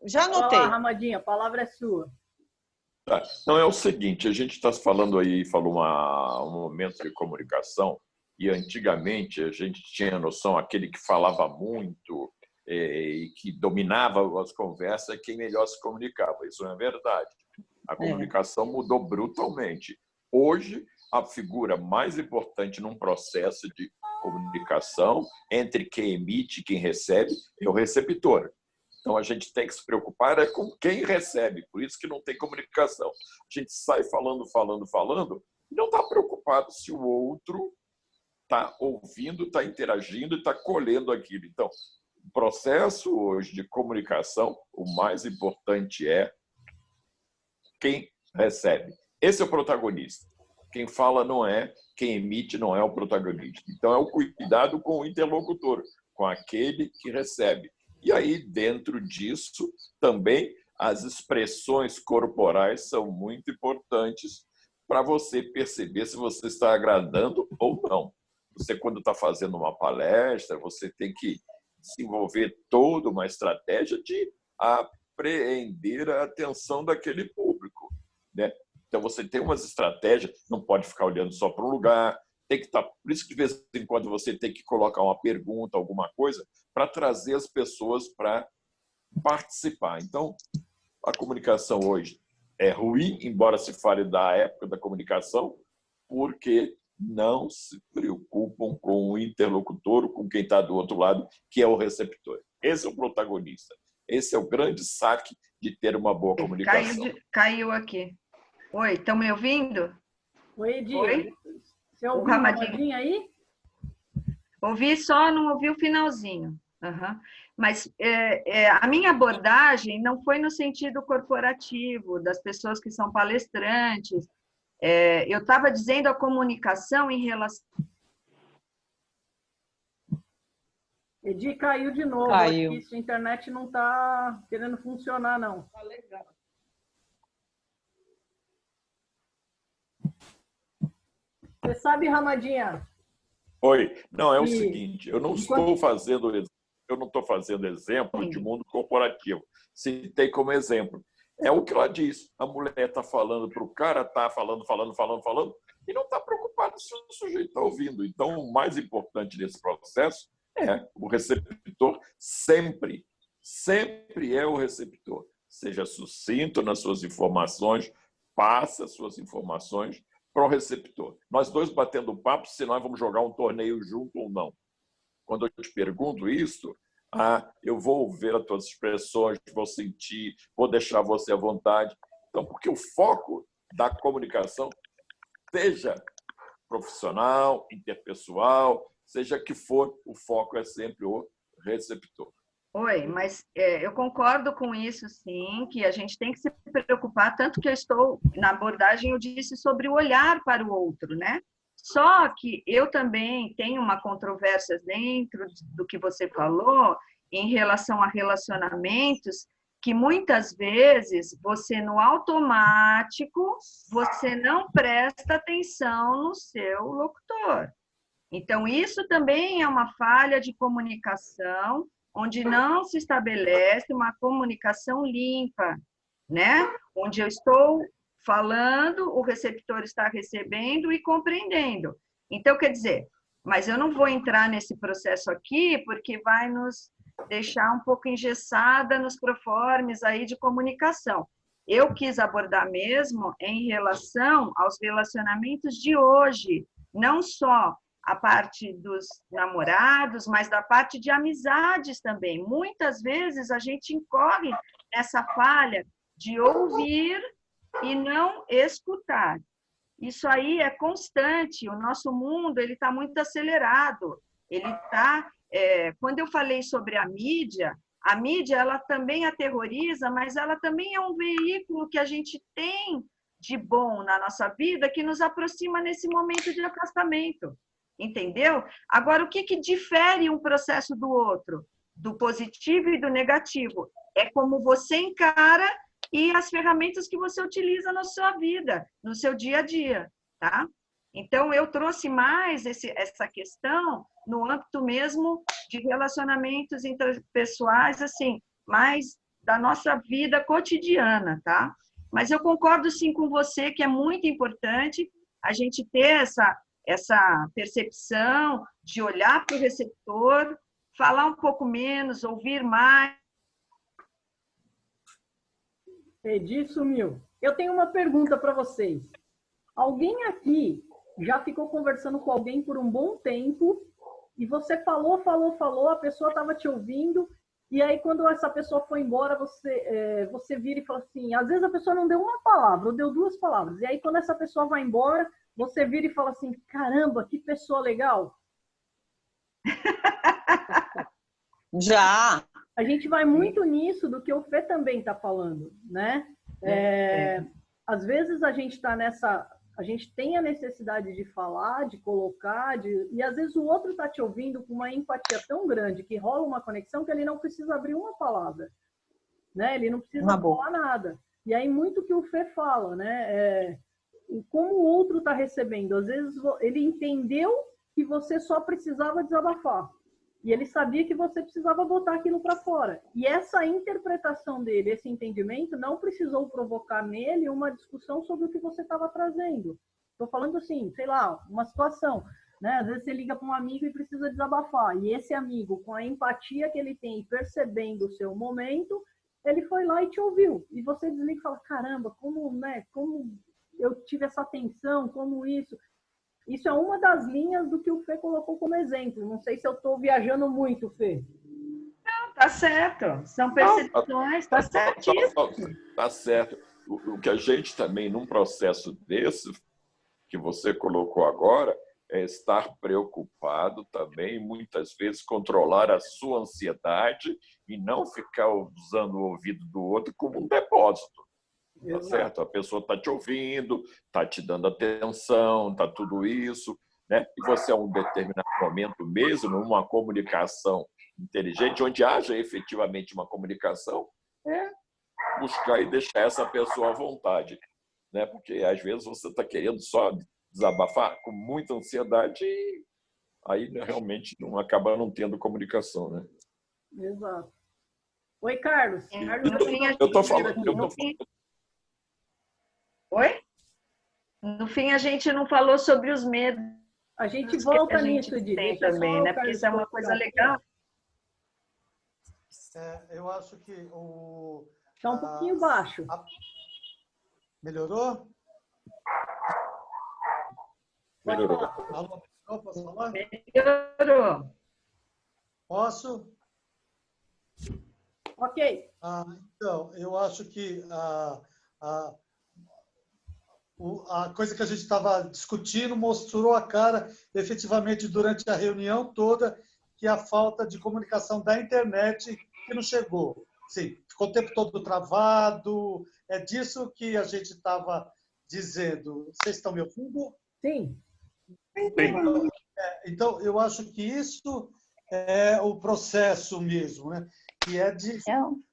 Já anotei. Fala, Ramadinha, a palavra é sua. Tá. Não, é o seguinte, a gente está falando aí, falou um momento de comunicação, e antigamente a gente tinha noção, aquele que falava muito e que dominava as conversas, é quem melhor se comunicava. Isso não é verdade. A comunicação mudou brutalmente. Hoje, a figura mais importante num processo de comunicação entre quem emite e quem recebe é o receptor. Então, a gente tem que se preocupar com quem recebe, por isso que não tem comunicação. A gente sai falando, e não está preocupado se o outro está ouvindo, está interagindo e está colhendo aquilo. Então, o processo hoje de comunicação, o mais importante é quem recebe. Esse é o protagonista. Quem fala não é, quem emite não é o protagonista. Então, é o cuidado com o interlocutor, com aquele que recebe. E aí, dentro disso, também as expressões corporais são muito importantes para você perceber se você está agradando ou não. Você, quando está fazendo uma palestra, você tem que desenvolver toda uma estratégia de apreender a atenção daquele público, né? Então, você tem umas estratégias, não pode ficar olhando só para um lugar, tem que estar... Por isso que, de vez em quando, você tem que colocar uma pergunta, alguma coisa, para trazer as pessoas para participar. Então, a comunicação hoje é ruim, embora se fale da época da comunicação, porque não se preocupam com o interlocutor, com quem está do outro lado, que é o receptor. Esse é o protagonista. Esse é o grande saque de ter uma boa comunicação. Caiu aqui. Oi, estão me ouvindo? Oi, Edi. Oi? Você ouviu o Ramadinha aí? Ouvi só, não ouvi o finalzinho. Uhum. Mas a minha abordagem não foi no sentido corporativo, das pessoas que são palestrantes. Eu estava dizendo a comunicação em relação... Edi, caiu de novo. Caiu. Aqui, sua internet não está querendo funcionar, não. Tá legal. Você sabe, Ramadinha? Oi. Não, é o seguinte, eu não estou fazendo exemplo de mundo corporativo. Citei como exemplo. É o que ela diz. A mulher está falando para o cara, está falando, e não está preocupado se o sujeito está ouvindo. Então, o mais importante desse processo é o receptor sempre é o receptor. Seja sucinto nas suas informações, passa as suas informações para o receptor. Nós dois batendo papo, se nós vamos jogar um torneio junto ou não. Quando eu te pergunto isso, eu vou ver as tuas expressões, vou sentir, vou deixar você à vontade. Então, porque o foco da comunicação, seja profissional, interpessoal, seja que for, o foco é sempre o receptor. Oi, mas eu concordo com isso, sim, que a gente tem que se preocupar, tanto que eu estou, na abordagem, eu disse sobre o olhar para o outro, né? Só que eu também tenho uma controvérsia dentro do que você falou em relação a relacionamentos, que muitas vezes você, no automático, você não presta atenção no seu locutor. Então, isso também é uma falha de comunicação, onde não se estabelece uma comunicação limpa, né? Onde eu estou falando, o receptor está recebendo e compreendendo. Então, quer dizer, mas eu não vou entrar nesse processo aqui, porque vai nos deixar um pouco engessada nos proformes aí de comunicação. eu quis abordar mesmo em relação aos relacionamentos de hoje, não só a parte dos namorados, mas da parte de amizades também. Muitas vezes a gente incorre nessa falha de ouvir e não escutar. Isso aí é constante. O nosso mundo ele está muito acelerado. Ele está. Quando eu falei sobre a mídia ela também aterroriza, mas ela também é um veículo que a gente tem de bom na nossa vida que nos aproxima nesse momento de afastamento. Entendeu? Agora, o que difere um processo do outro? Do positivo e do negativo? É como você encara e as ferramentas que você utiliza na sua vida, no seu dia a dia, tá? Então, eu trouxe mais essa questão no âmbito mesmo de relacionamentos interpessoais, assim, mais da nossa vida cotidiana, tá? Mas eu concordo, sim, com você que é muito importante a gente ter essa percepção de olhar para o receptor, falar um pouco menos, ouvir mais. Edi sumiu. Eu tenho uma pergunta para vocês. Alguém aqui já ficou conversando com alguém por um bom tempo e você falou, a pessoa estava te ouvindo e aí quando essa pessoa foi embora, você vira e fala assim, às vezes a pessoa não deu uma palavra, ou deu 2 palavras. E aí quando essa pessoa vai embora, você vira e fala assim, caramba, que pessoa legal. Já. A gente vai muito nisso do que o Fê também está falando, né? Às vezes a gente está a gente tem a necessidade de falar, de colocar, e às vezes o outro está te ouvindo com uma empatia tão grande que rola uma conexão que ele não precisa abrir uma palavra, né? Ele não precisa falar nada. E aí muito que o Fê fala, né? Como o outro está recebendo. Às vezes ele entendeu que você só precisava desabafar. E ele sabia que você precisava botar aquilo para fora. E essa interpretação dele, esse entendimento, não precisou provocar nele uma discussão sobre o que você estava trazendo. Estou falando assim, sei lá, uma situação. Né? Às vezes você liga para um amigo e precisa desabafar. E esse amigo, com a empatia que ele tem, percebendo o seu momento, ele foi lá e te ouviu. E você desliga e fala, caramba, como eu tive essa atenção, como isso... Isso é uma das linhas do que o Fê colocou como exemplo. Não sei se eu estou viajando muito, Fê. Não, tá certo. São percepções, tá certíssimo. Tá certo. O que a gente também, num processo desse, que você colocou agora, é estar preocupado também, muitas vezes, controlar a sua ansiedade e não ficar usando o ouvido do outro como um depósito. Tá certo? A pessoa está te ouvindo, está te dando atenção, está tudo isso, né? E você, a um determinado momento mesmo, numa comunicação inteligente, onde haja efetivamente uma comunicação, buscar e deixar essa pessoa à vontade, né? Porque às vezes você está querendo só desabafar com muita ansiedade e aí realmente acaba não tendo comunicação, né? Exato. Oi, Carlos. Eu estou falando. Oi? No fim, a gente não falou sobre os medos. A gente volta nisso, Edith. Também, né? Porque isso é uma coisa legal. Eu acho que o... Está um pouquinho baixo. Melhorou? Melhorou. Alô, posso falar? Melhorou. Posso? Ok. Então, eu acho que a coisa que a gente estava discutindo mostrou a cara, efetivamente, durante a reunião toda, que a falta de comunicação da internet que não chegou. Sim, ficou o tempo todo travado. É disso que a gente estava dizendo. Vocês estão me ouvindo? Sim. Então, eu acho que isso é o processo mesmo, né? Que é de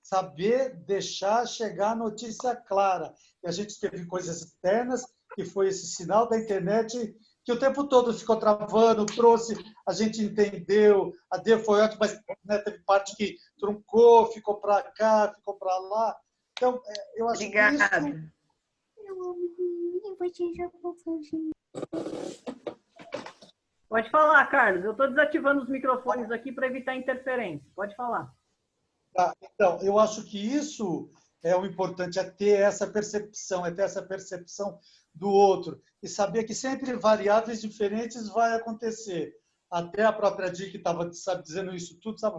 saber deixar chegar a notícia clara. E a gente teve coisas externas, que foi esse sinal da internet, que o tempo todo ficou travando, trouxe, a gente entendeu, a D foi ótimo, mas né, teve parte que truncou, ficou para cá, ficou para lá. Então, eu acho que isso... Pode falar, Carlos. Eu estou desativando os microfones aqui para evitar interferência. Pode falar. Então, eu acho que isso o importante, é ter essa percepção, do outro. E saber que sempre variáveis diferentes vai acontecer. Até a própria Di, que estava dizendo isso tudo, sabe?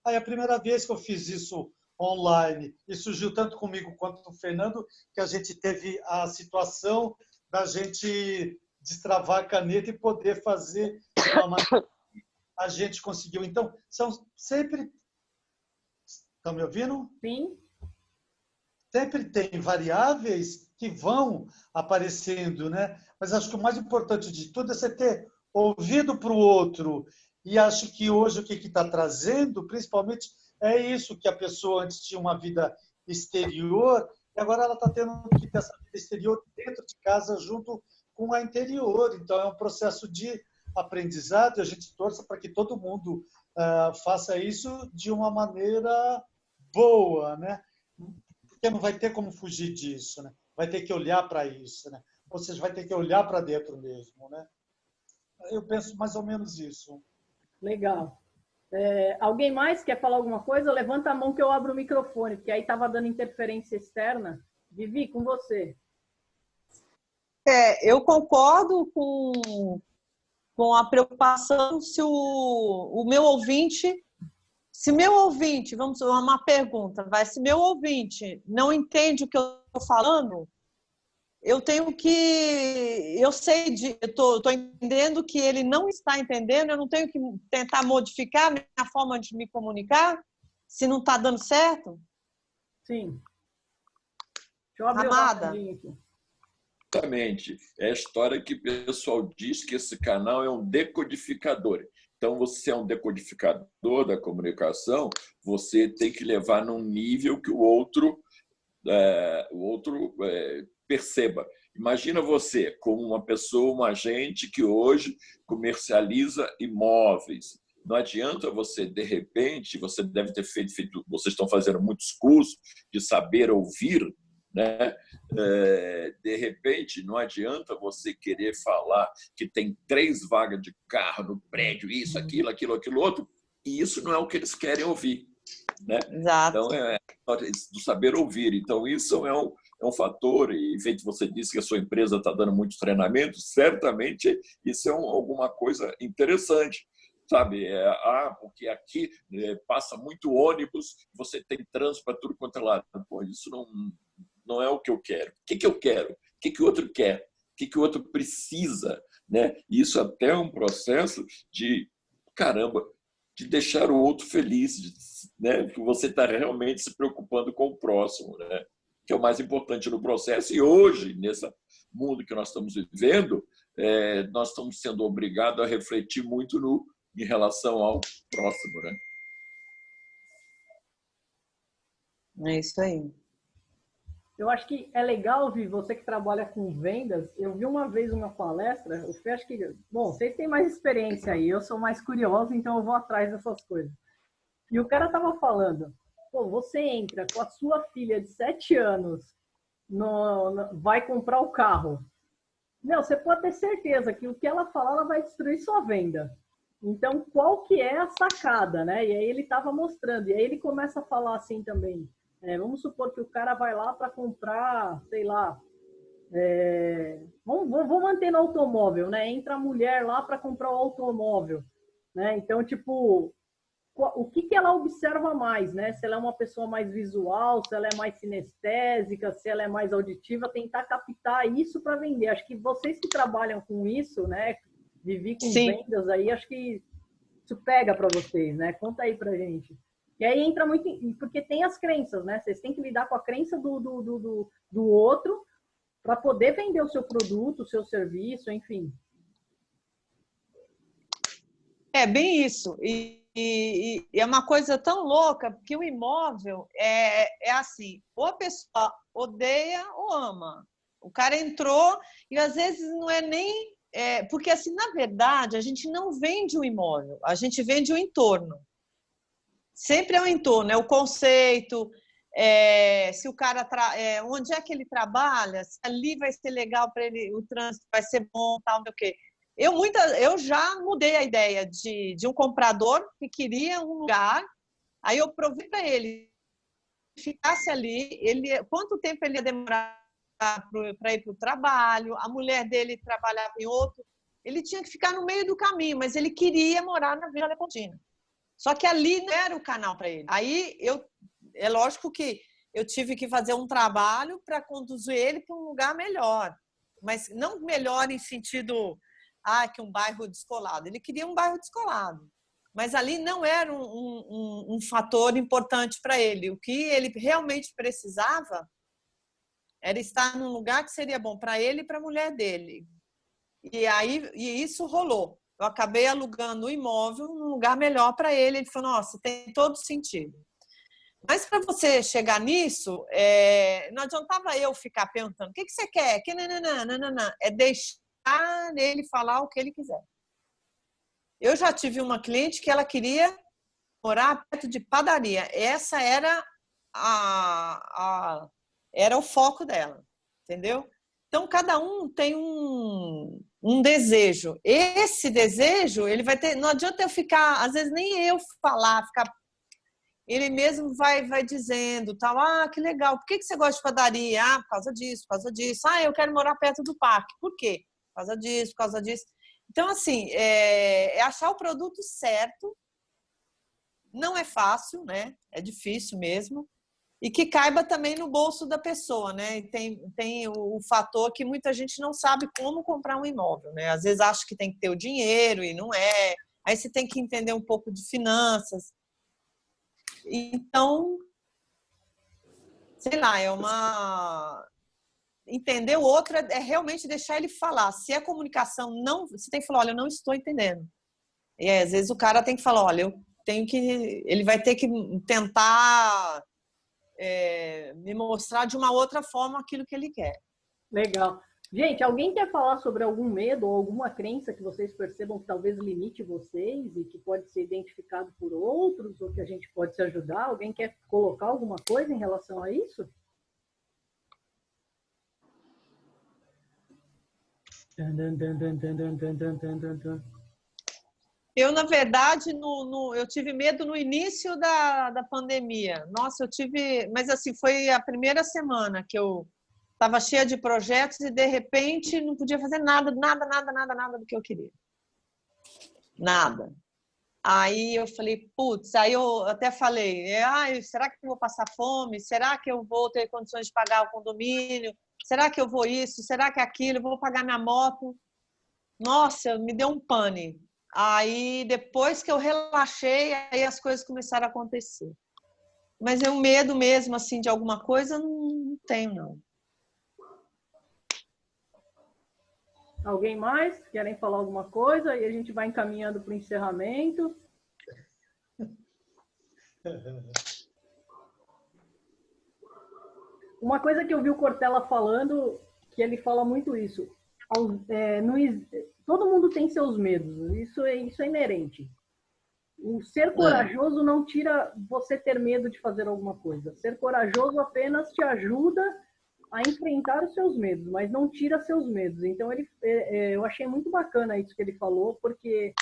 É a primeira vez que eu fiz isso online. E surgiu tanto comigo quanto com o Fernando, que a gente teve a situação da gente destravar a caneta e poder fazer de uma maneira que a gente conseguiu. Então, são sempre... Estão me ouvindo? Sim. Sempre tem variáveis que vão aparecendo, né? Mas acho que o mais importante de tudo é você ter ouvido para o outro. E acho que hoje o que está trazendo, principalmente, é isso, que a pessoa antes tinha uma vida exterior e agora ela está tendo que ter essa vida exterior dentro de casa junto com a interior. Então, é um processo de aprendizado e a gente torce para que todo mundo faça isso de uma maneira boa, né? Porque não vai ter como fugir disso, né? Vai ter que olhar para isso, né? Ou seja, vai ter que olhar para dentro mesmo, né? Eu penso mais ou menos isso. Legal. Alguém mais quer falar alguma coisa? Levanta a mão que eu abro o microfone, porque aí estava dando interferência externa. Vivi, com você. Eu concordo com a preocupação se o meu ouvinte... Se meu ouvinte, vamos uma pergunta, se meu ouvinte não entende o que eu estou falando, eu estou entendendo que ele não está entendendo, eu não tenho que tentar modificar a minha forma de me comunicar, se não está dando certo? Sim. Deixa eu abrir Amada. aqui. Exatamente. É a história que o pessoal diz que esse canal é um decodificador. Então, você é um decodificador da comunicação, você tem que levar num nível que o outro perceba. Imagina você como uma pessoa, um agente que hoje comercializa imóveis. Não adianta você, de repente, você deve ter feito, vocês estão fazendo muitos cursos de saber ouvir, né? De repente, não adianta você querer falar que tem 3 vagas de carro no prédio, isso, aquilo, aquilo outro, e isso não é o que eles querem ouvir, né? Exato. Então, do saber ouvir. Então, isso é um fator, e feito você disse que a sua empresa está dando muitos treinamentos, certamente isso é alguma coisa interessante. Sabe, porque aqui passa muito ônibus, você tem trânsito para tudo quanto é lado. Pô, isso não é o que eu quero. O que eu quero? O que o outro quer? O que o outro precisa? Né? Isso até é um processo de, de deixar o outro feliz, né? Que você está realmente se preocupando com o próximo, né? Que é o mais importante no processo. E hoje, nesse mundo que nós estamos vivendo, nós estamos sendo obrigados a refletir muito em relação ao próximo, né? É isso aí. Eu acho que é legal, Vi, você que trabalha com vendas, eu vi uma vez uma palestra, eu acho que, bom, vocês têm mais experiência aí, eu sou mais curiosa, então eu vou atrás dessas coisas. E o cara tava falando, pô, você entra com a sua filha de 7 anos, vai comprar o carro. Não, você pode ter certeza que o que ela falar, ela vai destruir sua venda. Então, qual que é a sacada, né? E aí ele estava mostrando, e aí ele começa a falar assim também, vamos supor que o cara vai lá para comprar, sei lá, vou manter no automóvel, né? Entra a mulher lá para comprar o automóvel, né? Então, tipo, o que ela observa mais, né? Se ela é uma pessoa mais visual, se ela é mais sinestésica, se ela é mais auditiva, tentar captar isso para vender. Acho que vocês que trabalham com isso, né? Vivi com vendas aí, acho que isso pega para vocês, né? Conta aí pra gente. E aí entra muito, porque tem as crenças, né? Vocês têm que lidar com a crença do outro para poder vender o seu produto, o seu serviço, enfim. É bem isso. E é uma coisa tão louca, porque o imóvel é assim, ou a pessoa odeia ou ama. O cara entrou e às vezes não é nem... porque, assim, na verdade, a gente não vende o imóvel, a gente vende o entorno. Sempre é o entorno, é o conceito, se o cara... onde é que ele trabalha, se ali vai ser legal para ele, o trânsito vai ser bom, tal, não sei o quê. Eu já mudei a ideia de um comprador que queria um lugar, aí eu provei para ele ficasse ali, quanto tempo ele ia demorar para ir para o trabalho, a mulher dele trabalhava em outro, ele tinha que ficar no meio do caminho, mas ele queria morar na Vila Leopoldina. Só que ali não era o canal para ele. Aí é lógico que eu tive que fazer um trabalho para conduzir ele para um lugar melhor, mas não melhor em sentido que um bairro descolado. Ele queria um bairro descolado, mas ali não era um fator importante para ele. O que ele realmente precisava era estar num lugar que seria bom para ele e para a mulher dele. E isso rolou. Eu acabei alugando o imóvel num lugar melhor para ele. Ele falou, nossa, tem todo sentido. Mas para você chegar nisso, não adiantava eu ficar perguntando, o que você quer? É deixar ele falar o que ele quiser. Eu já tive uma cliente que ela queria morar perto de padaria. Essa era era o foco dela, entendeu? Então, cada um tem um desejo. Esse desejo, ele vai ter... Não adianta eu ficar... Às vezes, nem eu falar, ele mesmo vai dizendo, tal, que legal. Por que você gosta de padaria? Por causa disso, por causa disso. Eu quero morar perto do parque. Por quê? Por causa disso, por causa disso. Então, assim, é achar o produto certo. Não é fácil, né? É difícil mesmo. E que caiba também no bolso da pessoa, né? E tem o fator que muita gente não sabe como comprar um imóvel, né? Às vezes acha que tem que ter o dinheiro e não é. Aí você tem que entender um pouco de finanças. Então, sei lá, entender o outro é realmente deixar ele falar. Se a comunicação não... Você tem que falar, olha, eu não estou entendendo. E às vezes o cara tem que falar, olha, ele vai ter que tentar... me mostrar de uma outra forma aquilo que ele quer. Legal. Gente, alguém quer falar sobre algum medo ou alguma crença que vocês percebam que talvez limite vocês e que pode ser identificado por outros ou que a gente pode se ajudar? Alguém quer colocar alguma coisa em relação a isso? Eu, na verdade, eu tive medo no início da pandemia. Nossa, eu tive... Mas, assim, foi a primeira semana que eu estava cheia de projetos e, de repente, não podia fazer nada do que eu queria. Nada. Aí eu falei, putz, aí eu até falei, será que eu vou passar fome? Será que eu vou ter condições de pagar o condomínio? Será que eu vou isso? Será que aquilo? Eu vou pagar minha moto? Nossa, me deu um pane. Aí, depois que eu relaxei, aí as coisas começaram a acontecer. Mas eu medo mesmo, assim, de alguma coisa, não tenho, não. Alguém mais? Querem falar alguma coisa? E a gente vai encaminhando para o encerramento. Uma coisa que eu vi o Cortella falando, que ele fala muito isso. Todo mundo tem seus medos, isso é inerente. O ser corajoso não tira você ter medo de fazer alguma coisa. Ser corajoso apenas te ajuda a enfrentar os seus medos, mas não tira seus medos. Então, eu achei muito bacana isso que ele falou, porque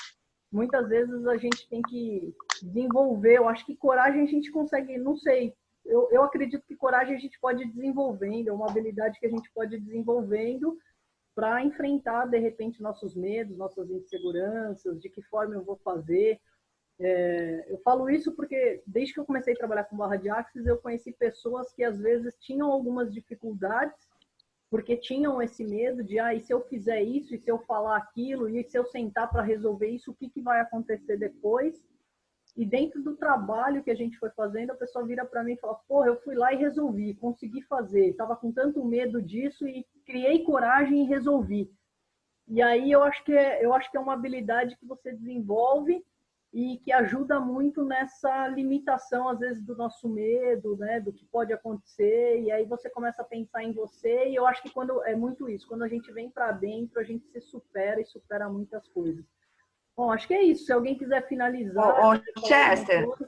muitas vezes a gente tem que desenvolver. Eu acho que coragem a gente consegue, não sei, eu acredito que coragem a gente pode ir desenvolvendo, é uma habilidade que a gente pode ir desenvolvendo para enfrentar, de repente, nossos medos, nossas inseguranças, de que forma eu vou fazer. Eu falo isso porque, desde que eu comecei a trabalhar com barra de Axis, eu conheci pessoas que, às vezes, tinham algumas dificuldades, porque tinham esse medo de, e se eu fizer isso, e se eu falar aquilo, e se eu sentar para resolver isso, o que vai acontecer depois? E dentro do trabalho que a gente foi fazendo, a pessoa vira para mim e fala, porra, eu fui lá e resolvi, consegui fazer, estava com tanto medo disso e criei coragem e resolvi. E aí eu acho que é uma habilidade que você desenvolve e que ajuda muito nessa limitação, às vezes, do nosso medo, né, do que pode acontecer, e aí você começa a pensar em você, e eu acho que é muito isso, quando a gente vem para dentro, a gente se supera e supera muitas coisas. Bom, acho que é isso. Se alguém quiser finalizar...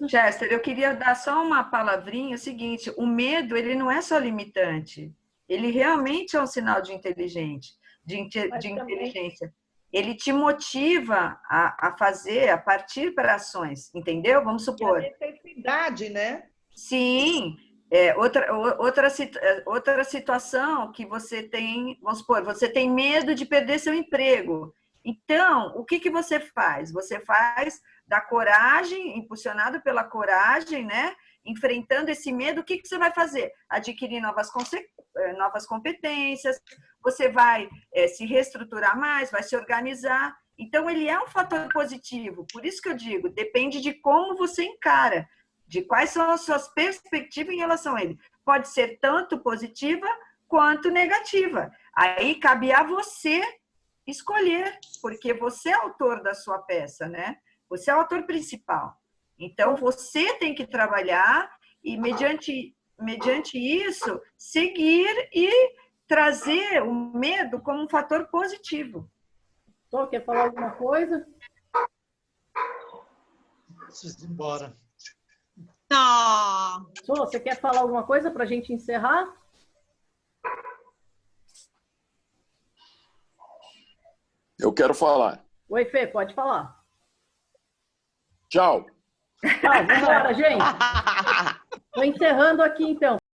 Chester, eu queria dar só uma palavrinha, o seguinte, o medo, ele não é só limitante, ele realmente é um sinal de inteligência. Ele te motiva a fazer, a partir para ações, entendeu? Vamos supor... E a necessidade, né? Sim. Outra situação que você tem, vamos supor, você tem medo de perder seu emprego. Então, o que você faz? Você faz da coragem, impulsionado pela coragem, né? Enfrentando esse medo, o que você vai fazer? Adquirir novas competências, você vai se reestruturar mais, vai se organizar. Então, ele é um fator positivo. Por isso que eu digo, depende de como você encara, de quais são as suas perspectivas em relação a ele. Pode ser tanto positiva quanto negativa. Aí cabe a você escolher, porque você é autor da sua peça, né? Você é o autor principal. Então, você tem que trabalhar e, mediante isso, seguir e trazer o medo como um fator positivo. Só quer falar alguma coisa? Preciso ir embora. Só, você quer falar alguma coisa para a gente encerrar? Eu quero falar. Oi, Fê, pode falar. Tchau. Vamos embora, gente. Estou encerrando aqui, então.